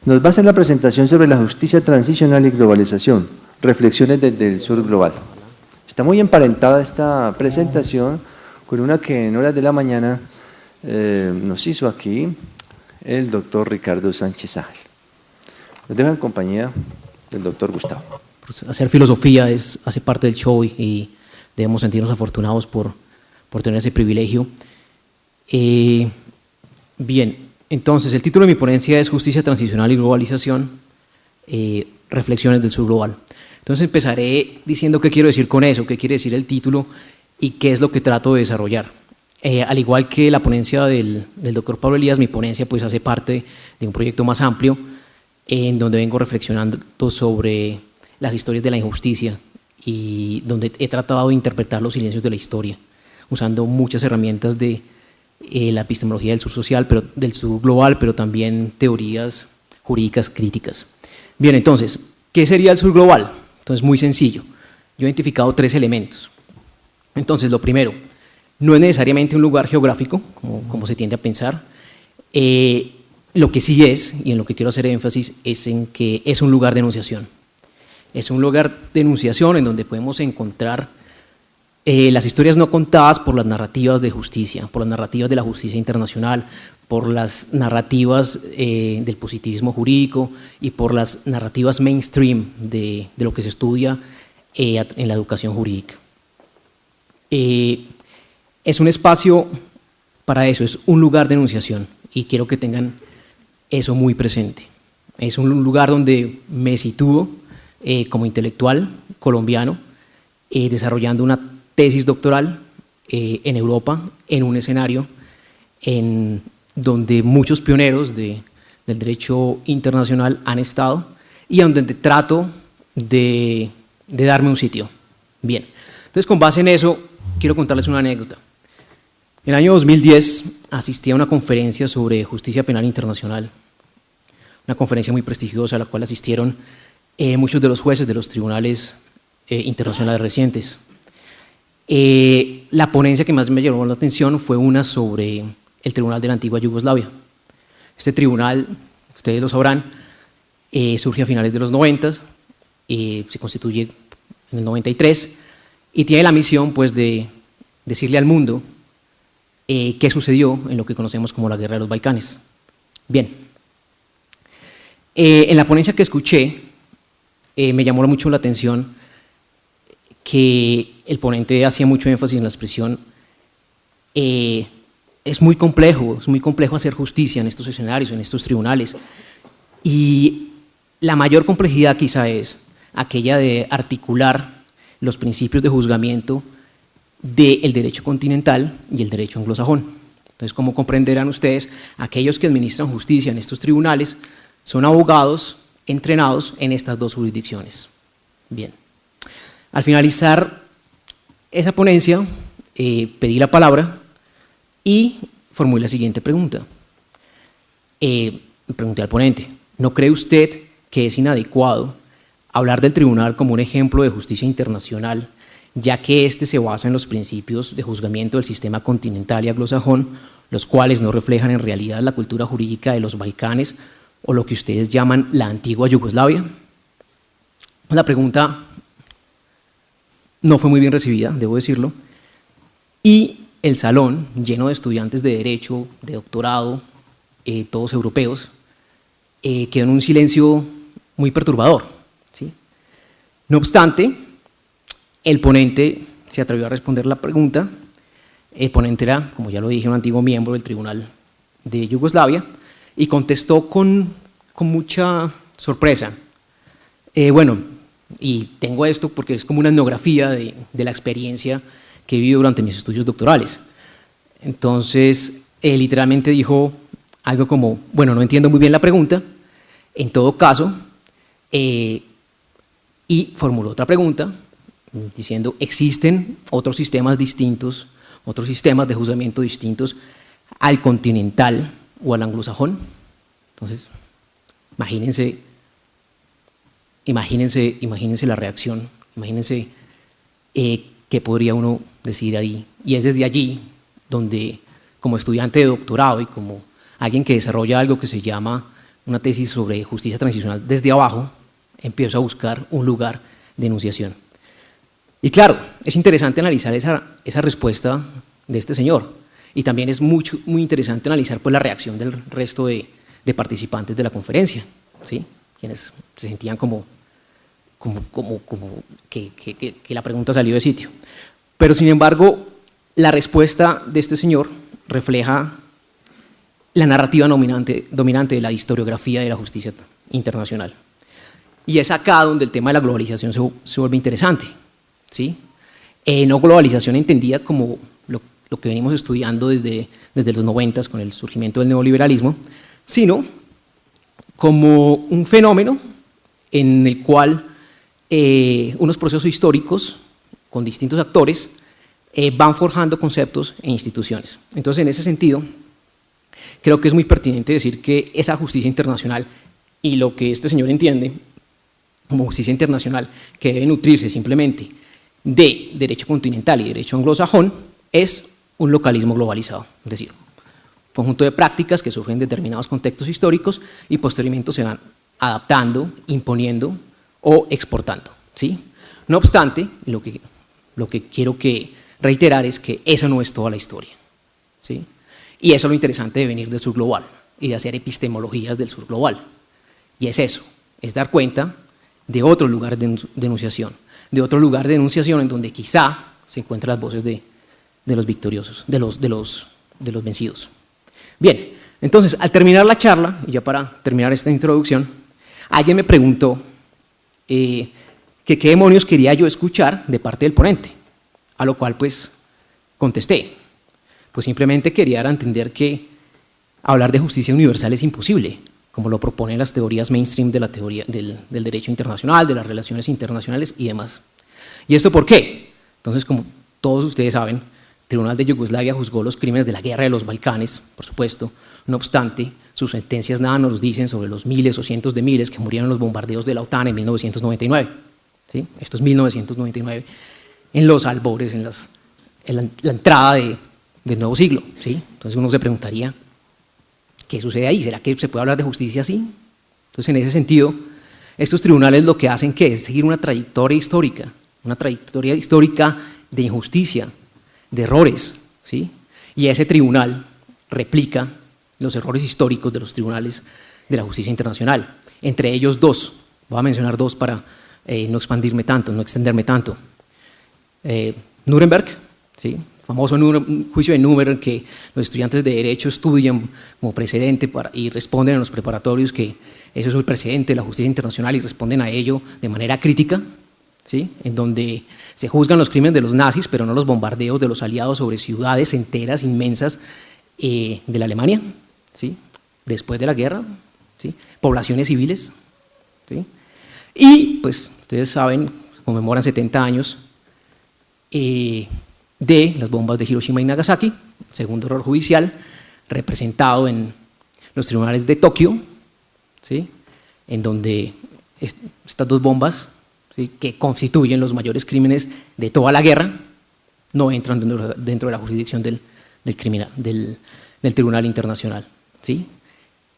Nos va a hacer la presentación sobre la justicia transicional y globalización, reflexiones desde el sur global. Está muy emparentada esta presentación con una que en horas de la mañana nos hizo aquí el doctor Ricardo Sánchez Ángel. Nos dejo en compañía del doctor Gustavo. Pues hacer filosofía hace parte del show y debemos sentirnos afortunados por tener ese privilegio. Bien, entonces el título de mi ponencia es Justicia Transicional y Globalización, reflexiones del sur global. Entonces empezaré diciendo qué quiero decir con eso, qué quiere decir el título y qué es lo que trato de desarrollar. Al igual que la ponencia del doctor Pablo Elías, mi ponencia pues hace parte de un proyecto más amplio en donde vengo reflexionando sobre las historias de la injusticia y donde he tratado de interpretar los silencios de la historia, usando muchas herramientas de la epistemología del sur social, pero del sur global, pero también teorías jurídicas críticas. Bien, entonces, ¿qué sería el sur global? Entonces, muy sencillo. Yo he identificado 3 elementos. Entonces, lo primero, no es necesariamente un lugar geográfico, como se tiende a pensar. Lo que sí es, y en lo que quiero hacer énfasis, es en que es un lugar de enunciación. Es un lugar de enunciación en donde podemos encontrar las historias no contadas por las narrativas de justicia, por las narrativas de la justicia internacional, por las narrativas del positivismo jurídico y por las narrativas mainstream de lo que se estudia en la educación jurídica. Es un espacio para eso, es un lugar de enunciación y quiero que tengan eso muy presente. Es un lugar donde me sitúo como intelectual colombiano desarrollando una tesis doctoral en Europa, en un escenario en donde muchos pioneros del derecho internacional han estado y en donde trato de darme un sitio. Bien, entonces con base en eso quiero contarles una anécdota. En el año 2010 asistí a una conferencia sobre justicia penal internacional, una conferencia muy prestigiosa a la cual asistieron muchos de los jueces de los tribunales internacionales recientes. La ponencia que más me llamó la atención fue una sobre el Tribunal de la Antigua Yugoslavia. Este tribunal, ustedes lo sabrán, surge a finales de los 90, se constituye en el 93 y tiene la misión pues, de decirle al mundo qué sucedió en lo que conocemos como la Guerra de los Balcanes. Bien, en la ponencia que escuché me llamó mucho la atención que el ponente hacía mucho énfasis en la expresión es muy complejo hacer justicia en estos escenarios, en estos tribunales. Y la mayor complejidad quizá es aquella de articular los principios de juzgamiento del derecho continental y el derecho anglosajón. Entonces, como comprenderán ustedes, aquellos que administran justicia en estos tribunales son abogados entrenados en estas dos jurisdicciones. Bien. Al finalizar esa ponencia, pedí la palabra y formulé la siguiente pregunta. Pregunté al ponente, ¿no cree usted que es inadecuado hablar del tribunal como un ejemplo de justicia internacional, ya que éste se basa en los principios de juzgamiento del sistema continental y anglosajón, los cuales no reflejan en realidad la cultura jurídica de los Balcanes o lo que ustedes llaman la antigua Yugoslavia? La pregunta no fue muy bien recibida, debo decirlo, y el salón, lleno de estudiantes de derecho, de doctorado, todos europeos, quedó en un silencio muy perturbador, ¿sí? No obstante, el ponente se atrevió a responder la pregunta. El ponente era, como ya lo dije, un antiguo miembro del Tribunal de Yugoslavia y contestó con mucha sorpresa. Bueno, y tengo esto porque es como una etnografía de la experiencia que he vivido durante mis estudios doctorales. Entonces, literalmente dijo algo como, bueno, no entiendo muy bien la pregunta, en todo caso, y formuló otra pregunta diciendo, ¿existen otros sistemas distintos, otros sistemas de juzgamiento distintos al continental o al anglosajón? Entonces, imagínense la reacción, imagínense qué podría uno decir ahí. Y es desde allí donde, como estudiante de doctorado y como alguien que desarrolla algo que se llama una tesis sobre justicia transicional, desde abajo empiezo a buscar un lugar de enunciación. Y claro, es interesante analizar esa respuesta de este señor. Y también es muy interesante analizar pues, la reacción del resto de participantes de la conferencia, ¿sí? Quienes se sentían como que la pregunta salió de sitio. Pero sin embargo, la respuesta de este señor refleja la narrativa dominante de la historiografía de la justicia internacional. Y es acá donde el tema de la globalización se vuelve interesante, ¿sí? No globalización entendida como lo que venimos estudiando desde los 90 con el surgimiento del neoliberalismo, sino como un fenómeno en el cual unos procesos históricos con distintos actores van forjando conceptos e instituciones. Entonces, en ese sentido, creo que es muy pertinente decir que esa justicia internacional y lo que este señor entiende como justicia internacional, que debe nutrirse simplemente de derecho continental y derecho anglosajón, es un localismo globalizado, es decir, conjunto de prácticas que surgen en determinados contextos históricos y posteriormente se van adaptando, imponiendo o exportando, ¿sí? No obstante, lo que quiero reiterar es que esa no es toda la historia, ¿sí? Y eso es lo interesante de venir del sur global y de hacer epistemologías del sur global. Y es eso, es dar cuenta de otro lugar de enunciación, en donde quizá se encuentran las voces de los victoriosos, de los vencidos. Bien, entonces, al terminar la charla, y ya para terminar esta introducción, alguien me preguntó que qué demonios quería yo escuchar de parte del ponente, a lo cual pues contesté, pues simplemente quería dar a entender que hablar de justicia universal es imposible, como lo proponen las teorías mainstream de la teoría del derecho internacional, de las relaciones internacionales y demás. ¿Y esto por qué? Entonces, como todos ustedes saben, el Tribunal de Yugoslavia juzgó los crímenes de la guerra de los Balcanes, por supuesto. No obstante, sus sentencias nada nos dicen sobre los miles o cientos de miles que murieron en los bombardeos de la OTAN en 1999. ¿Sí? Esto es 1999, en los albores, en la entrada del nuevo siglo. ¿Sí? Entonces uno se preguntaría, ¿qué sucede ahí? ¿Será que se puede hablar de justicia así? Entonces, en ese sentido, estos tribunales lo que hacen ¿qué? Es seguir una trayectoria histórica de injusticia, de errores, ¿sí? Y ese tribunal replica los errores históricos de los tribunales de la justicia internacional, entre ellos dos, voy a mencionar dos para no extenderme tanto. Nuremberg, ¿sí? Famoso juicio de Nuremberg que los estudiantes de Derecho estudian como precedente y responden en los preparatorios que eso es el precedente de la justicia internacional y responden a ello de manera crítica, ¿sí? En donde se juzgan los crímenes de los nazis, pero no los bombardeos de los aliados sobre ciudades enteras, inmensas, de la Alemania, ¿sí? Después de la guerra, ¿sí? Poblaciones civiles, ¿sí? Y, pues, ustedes saben, conmemoran 70 años de las bombas de Hiroshima y Nagasaki, segundo error judicial, representado en los tribunales de Tokio, ¿sí? En donde estas dos bombas, ¿sí? Que constituyen los mayores crímenes de toda la guerra, no entran dentro de la jurisdicción del Tribunal Internacional, ¿sí?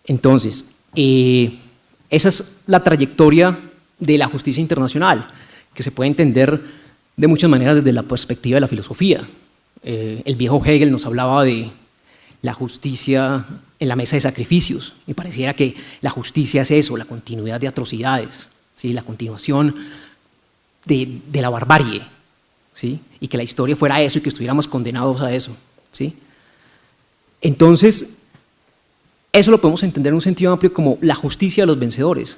Entonces, esa es la trayectoria de la justicia internacional, que se puede entender de muchas maneras desde la perspectiva de la filosofía. El viejo Hegel nos hablaba de la justicia en la mesa de sacrificios, y pareciera que la justicia es eso, la continuidad de atrocidades, ¿sí? La continuación de la barbarie, ¿sí? Y que la historia fuera eso y que estuviéramos condenados a eso, ¿sí? Entonces, eso lo podemos entender en un sentido amplio como la justicia de los vencedores,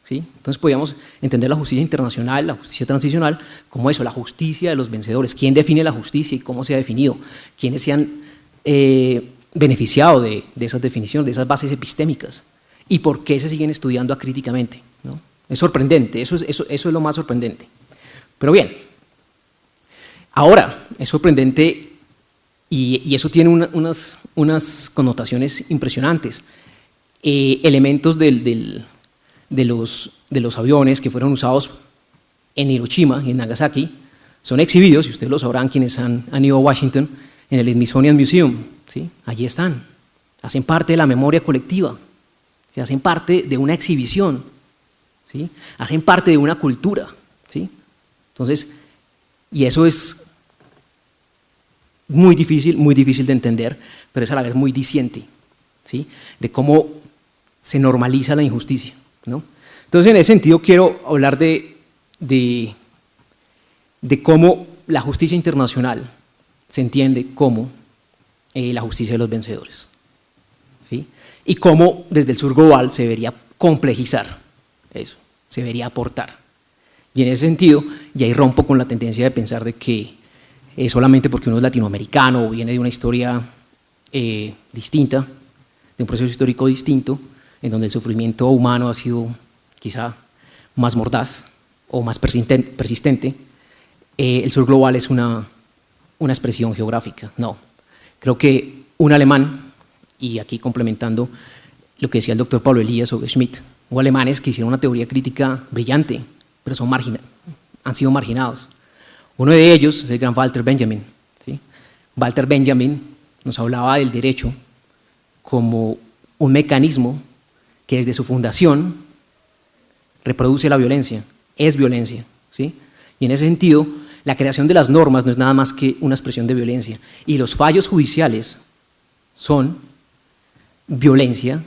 ¿sí? Entonces podríamos entender la justicia internacional, la justicia transicional, como eso, la justicia de los vencedores. ¿Quién define la justicia y cómo se ha definido? ¿Quiénes se han beneficiado de esas definiciones, de esas bases epistémicas? ¿Y por qué se siguen estudiando acríticamente, ¿no? Es sorprendente, eso es lo más sorprendente. Pero bien, ahora es sorprendente y eso tiene unas connotaciones impresionantes. Elementos de los aviones que fueron usados en Hiroshima y en Nagasaki son exhibidos, y ustedes lo sabrán quienes han ido a Washington, en el Smithsonian Museum, ¿sí? Allí están, hacen parte de la memoria colectiva, ¿sí? Hacen parte de una exhibición, ¿sí? Hacen parte de una cultura, ¿sí? Entonces, y eso es muy difícil de entender, pero es a la vez muy diciente, ¿sí? De cómo se normaliza la injusticia, ¿no? Entonces, en ese sentido, quiero hablar de cómo la justicia internacional se entiende como la justicia de los vencedores, ¿sí? Y cómo desde el sur global se debería complejizar eso, se debería aportar. Y en ese sentido, y ahí rompo con la tendencia de pensar de que solamente porque uno es latinoamericano o viene de una historia distinta, de un proceso histórico distinto, en donde el sufrimiento humano ha sido quizá más mordaz o más persistente, el sur global es una expresión geográfica. No, creo que un alemán, y aquí complementando lo que decía el doctor Pablo Elías sobre Schmitt, hubo alemanes que hicieron una teoría crítica brillante, pero han sido marginados. Uno de ellos es el gran Walter Benjamin. ¿Sí? Walter Benjamin nos hablaba del derecho como un mecanismo que desde su fundación reproduce la violencia, es violencia. ¿Sí? Y en ese sentido, la creación de las normas no es nada más que una expresión de violencia. Y los fallos judiciales son violencia,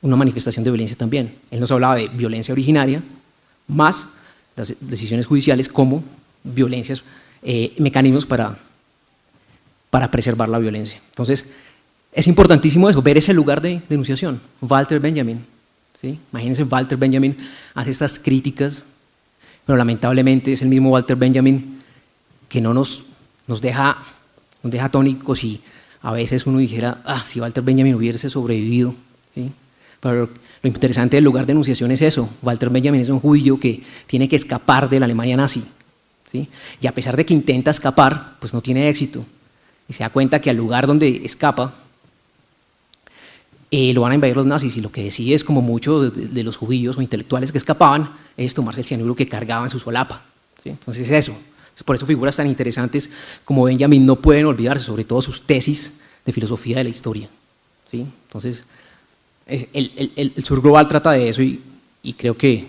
una manifestación de violencia también. Él nos hablaba de violencia originaria, más las decisiones judiciales como violencias, mecanismos para preservar la violencia. Entonces, es importantísimo eso, ver ese lugar de denunciación. Walter Benjamin, ¿sí? Imagínense, Walter Benjamin hace estas críticas, pero lamentablemente es el mismo Walter Benjamin que no nos deja atónicos, y a veces uno dijera, si Walter Benjamin hubiese sobrevivido. ¿Sí? Pero lo interesante del lugar de enunciación es eso. Walter Benjamin es un judío que tiene que escapar de la Alemania nazi. ¿Sí? Y a pesar de que intenta escapar, pues no tiene éxito. Y se da cuenta que al lugar donde escapa, lo van a invadir los nazis, y lo que decide es, como muchos de los judíos o intelectuales que escapaban, es tomarse el cianuro que cargaba en su solapa. ¿Sí? Entonces eso. Por eso figuras tan interesantes como Benjamin no pueden olvidarse, sobre todo sus tesis de filosofía de la historia. ¿Sí? Entonces, el sur global trata de eso, y creo que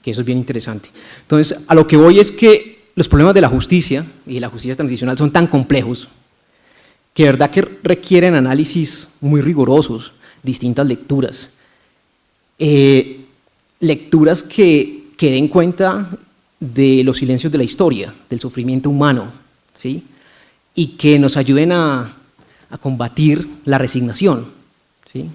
eso es bien interesante. Entonces, a lo que voy es que los problemas de la justicia y de la justicia transicional son tan complejos que de verdad que requieren análisis muy rigurosos, distintas lecturas. Lecturas que den cuenta de los silencios de la historia, del sufrimiento humano, ¿sí? Y que nos ayuden a combatir la resignación. ¿Sí?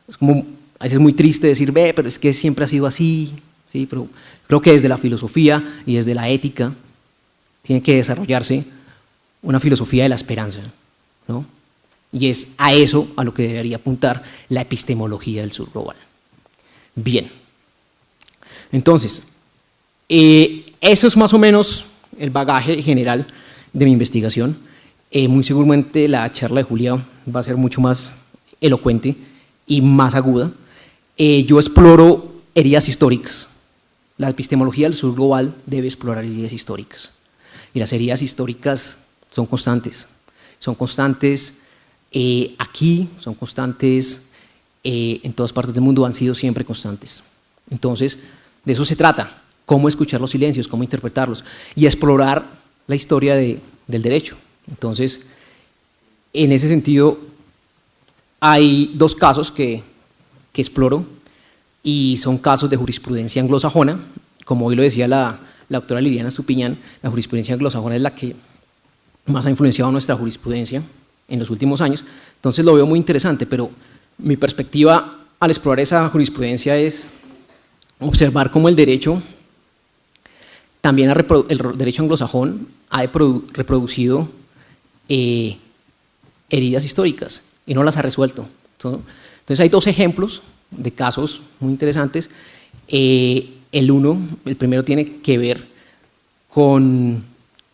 Es como, a veces es muy triste decir, pero es que siempre ha sido así. ¿Sí? Pero creo que desde la filosofía y desde la ética tiene que desarrollarse una filosofía de la esperanza, ¿no? Y es a eso a lo que debería apuntar la epistemología del sur global. Bien, entonces, eso es más o menos el bagaje general de mi investigación. Muy seguramente la charla de Julia va a ser mucho más elocuente y más aguda. Yo exploro heridas históricas. La epistemología del sur global debe explorar heridas históricas. Y las heridas históricas son constantes. Son constantes aquí, son constantes en todas partes del mundo, han sido siempre constantes. Entonces, de eso se trata. Cómo escuchar los silencios, cómo interpretarlos y explorar la historia del derecho. Entonces, en ese sentido, hay dos casos que exploro, y son casos de jurisprudencia anglosajona. Como hoy lo decía la doctora Liliana Estupiñán, la jurisprudencia anglosajona es la que más ha influenciado nuestra jurisprudencia en los últimos años. Entonces lo veo muy interesante, pero mi perspectiva al explorar esa jurisprudencia es observar cómo el derecho, también el derecho anglosajón, ha reproducido heridas históricas y no las ha resuelto. Entonces hay dos ejemplos de casos muy interesantes. El primero tiene que ver con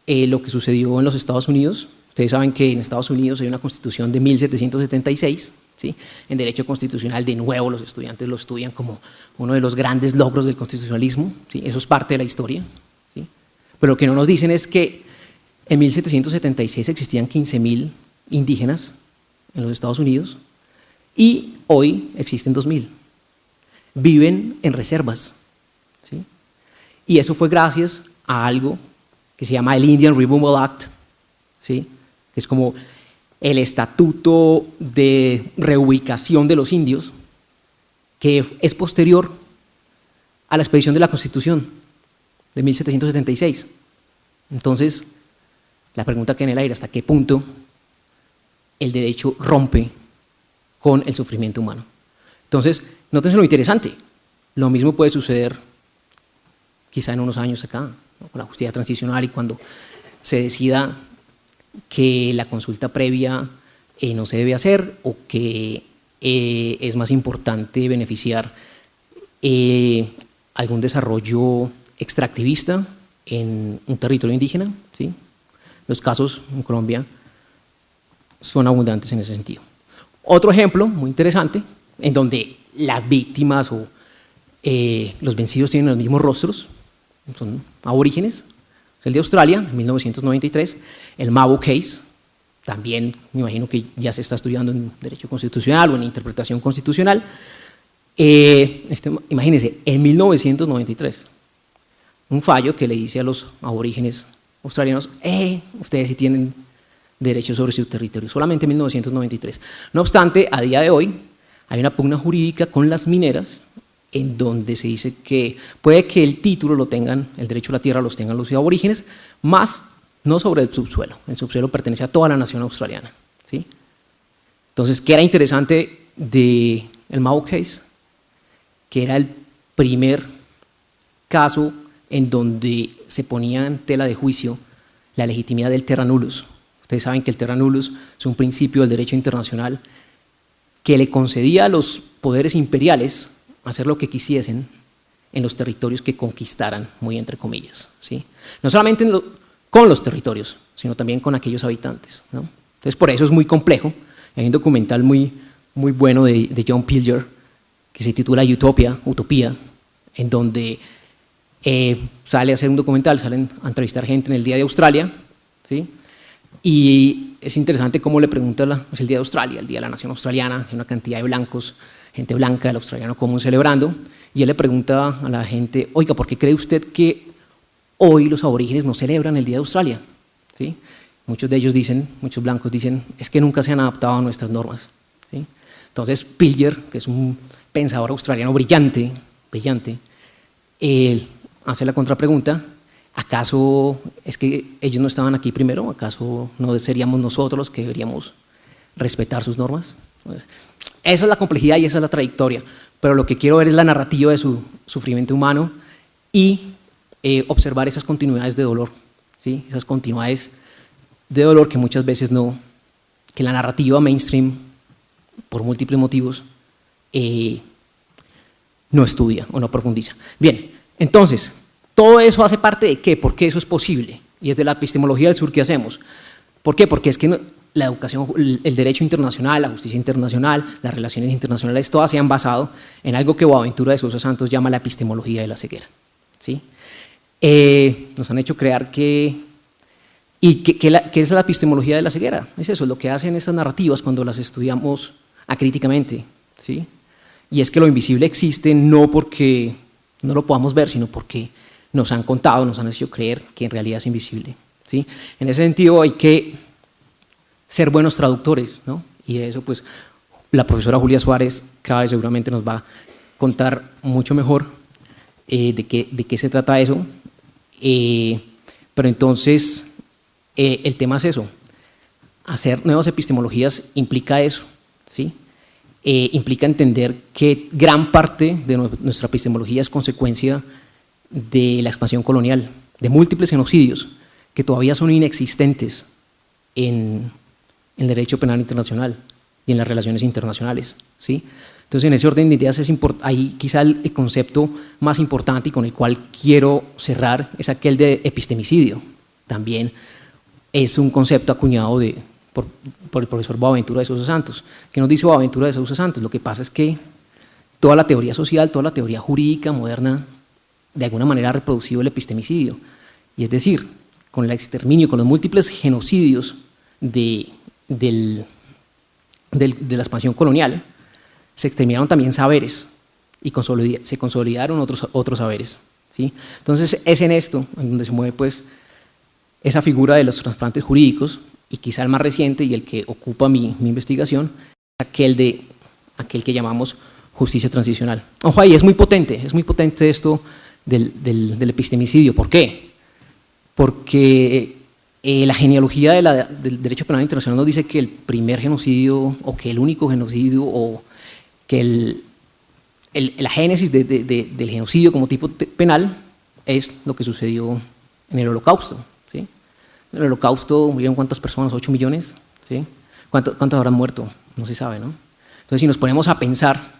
lo que sucedió en los Estados Unidos. Ustedes saben que en Estados Unidos hay una constitución de 1776, ¿sí? En derecho constitucional, de nuevo, los estudiantes lo estudian como uno de los grandes logros del constitucionalismo, ¿sí? Eso es parte de la historia, ¿sí? Pero lo que no nos dicen es que en 1776 existían 15.000 indígenas en los Estados Unidos y hoy existen 2.000. Viven en reservas, ¿sí? Y eso fue gracias a algo que se llama el Indian Removal Act, ¿sí? Que es como el estatuto de reubicación de los indios, que es posterior a la expedición de la Constitución de 1776. Entonces, la pregunta que en el aire, ¿hasta qué punto el derecho rompe con el sufrimiento humano? Entonces, nótense lo interesante. Lo mismo puede suceder quizá en unos años acá, ¿no? Con la justicia transicional, y cuando se decida que la consulta previa no se debe hacer, o que es más importante beneficiar algún desarrollo extractivista en un territorio indígena, ¿sí? Los casos en Colombia son abundantes en ese sentido. Otro ejemplo muy interesante, en donde las víctimas o los vencidos tienen los mismos rostros, son aborígenes, es el de Australia, en 1993, el Mabo Case, también me imagino que ya se está estudiando en Derecho Constitucional o en Interpretación Constitucional. Imagínense, en 1993, un fallo que le dice a los aborígenes australianos, ustedes sí tienen derechos sobre su territorio, solamente en 1993. No obstante, a día de hoy hay una pugna jurídica con las mineras en donde se dice que puede que el título lo tengan, el derecho a la tierra los tengan los aborígenes, más no sobre el subsuelo. El subsuelo pertenece a toda la nación australiana, ¿sí? Entonces, ¿qué era interesante del Mabo Case? Que era el primer caso en donde se ponía en tela de juicio la legitimidad del terra nullus. Ustedes saben que el terra nullus es un principio del derecho internacional que le concedía a los poderes imperiales hacer lo que quisiesen en los territorios que conquistaran, muy entre comillas, ¿sí? No solamente con los territorios, sino también con aquellos habitantes, ¿no? Entonces, por eso es muy complejo. Hay un documental muy bueno de John Pilger que se titula Utopía, en donde sale a hacer un documental, salen a entrevistar gente en el Día de Australia, ¿sí? Y es interesante cómo le pregunta, es el Día de Australia, el Día de la Nación Australiana, hay una cantidad de blancos, gente blanca del australiano común celebrando, y él le pregunta a la gente, oiga, ¿por qué cree usted que hoy los aborígenes no celebran el Día de Australia? ¿Sí? Muchos de ellos dicen, muchos blancos dicen, es que nunca se han adaptado a nuestras normas, ¿sí? Entonces Pilger, que es un pensador australiano brillante, él hace la contrapregunta, ¿acaso es que ellos no estaban aquí primero? ¿Acaso no seríamos nosotros los que deberíamos respetar sus normas? Entonces, esa es la complejidad y esa es la trayectoria, pero lo que quiero ver es la narrativa de su sufrimiento humano y observar esas continuidades de dolor, ¿sí? Esas continuidades de dolor que muchas veces que la narrativa mainstream, por múltiples motivos, no estudia o no profundiza. Bien, entonces, todo eso hace parte de ¿qué? ¿Por qué eso es posible? Y es de la epistemología del sur que hacemos. ¿Por qué? Porque es que la educación, el derecho internacional, la justicia internacional, las relaciones internacionales, todas se han basado en algo que Boaventura de Sousa Santos llama la epistemología de la ceguera, ¿sí? Nos han hecho crear ¿qué es la epistemología de la ceguera? Es eso, es lo que hacen estas narrativas cuando las estudiamos acríticamente, ¿sí? Y es que lo invisible existe no porque no lo podamos ver, sino porque nos han contado, nos han hecho creer que en realidad es invisible, ¿sí? En ese sentido hay que ser buenos traductores, ¿no? Y de eso pues la profesora Julia Suárez cada vez seguramente nos va a contar mucho mejor de qué se trata eso, pero entonces el tema es eso, hacer nuevas epistemologías implica eso, ¿sí? Implica entender que gran parte de nuestra epistemología es consecuencia de la expansión colonial, de múltiples genocidios que todavía son inexistentes en el derecho penal internacional y en las relaciones internacionales, ¿sí? Entonces, en ese orden de ideas, ahí quizá el concepto más importante y con el cual quiero cerrar es aquel de epistemicidio. También es un concepto acuñado por el profesor Boaventura de Sousa Santos. ¿Qué nos dice Boaventura de Sousa Santos? Lo que pasa es que toda la teoría social, toda la teoría jurídica moderna, de alguna manera ha reproducido el epistemicidio. Y es decir, con el exterminio, con los múltiples genocidios de la expansión colonial, se exterminaron también saberes y se consolidaron otros saberes, ¿sí? Entonces es en esto en donde se mueve pues esa figura de los trasplantes jurídicos, y quizá el más reciente y el que ocupa mi investigación es aquel que llamamos justicia transicional. Ojo ahí, es muy potente esto del epistemicidio. ¿Por qué? Porque la genealogía del derecho penal internacional nos dice que el primer genocidio o que el único genocidio o que la génesis del genocidio como tipo penal es lo que sucedió en el Holocausto, ¿sí? En el Holocausto murieron ¿cuántas personas? 8 millones, ¿sí? ¿Cuántos habrán muerto? No se sabe, ¿no? Entonces, si nos ponemos a pensar,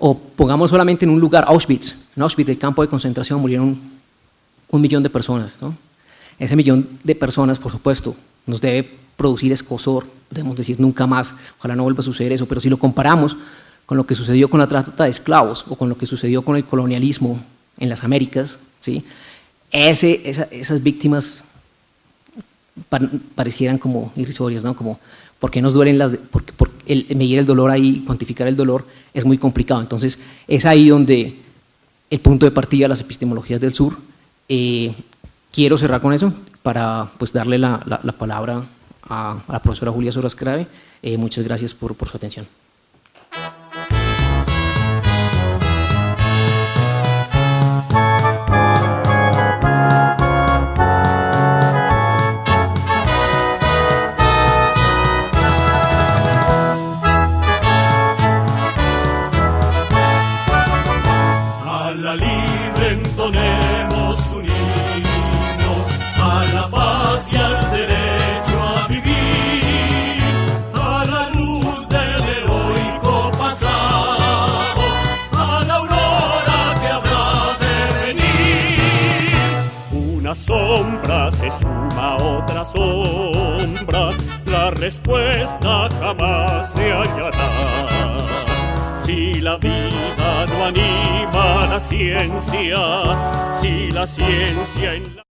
O pongamos solamente en un lugar, Auschwitz. En Auschwitz, el campo de concentración, murieron 1 millón de personas, ¿no? Ese millón de personas, por supuesto, nos debe producir escozor, debemos decir nunca más, ojalá no vuelva a suceder eso, pero si lo comparamos con lo que sucedió con la trata de esclavos o con lo que sucedió con el colonialismo en las Américas, ¿sí? Esas víctimas parecieran como irrisorias, ¿no? Como, ¿por qué nos duelen porque medir el dolor ahí, cuantificar el dolor, es muy complicado. Entonces, es ahí donde el punto de partida de las epistemologías del sur. Quiero cerrar con eso para pues, darle la palabra a la profesora Julia Soras Crave. Muchas gracias por su atención. A la libre entonemos un himno, a la paz y al derecho a vivir, a la luz del heroico pasado, a la aurora que habrá de venir. Una sombra se suma a otra sombra, la respuesta jamás se hallará. Si la vida no anima la ciencia, si la ciencia en la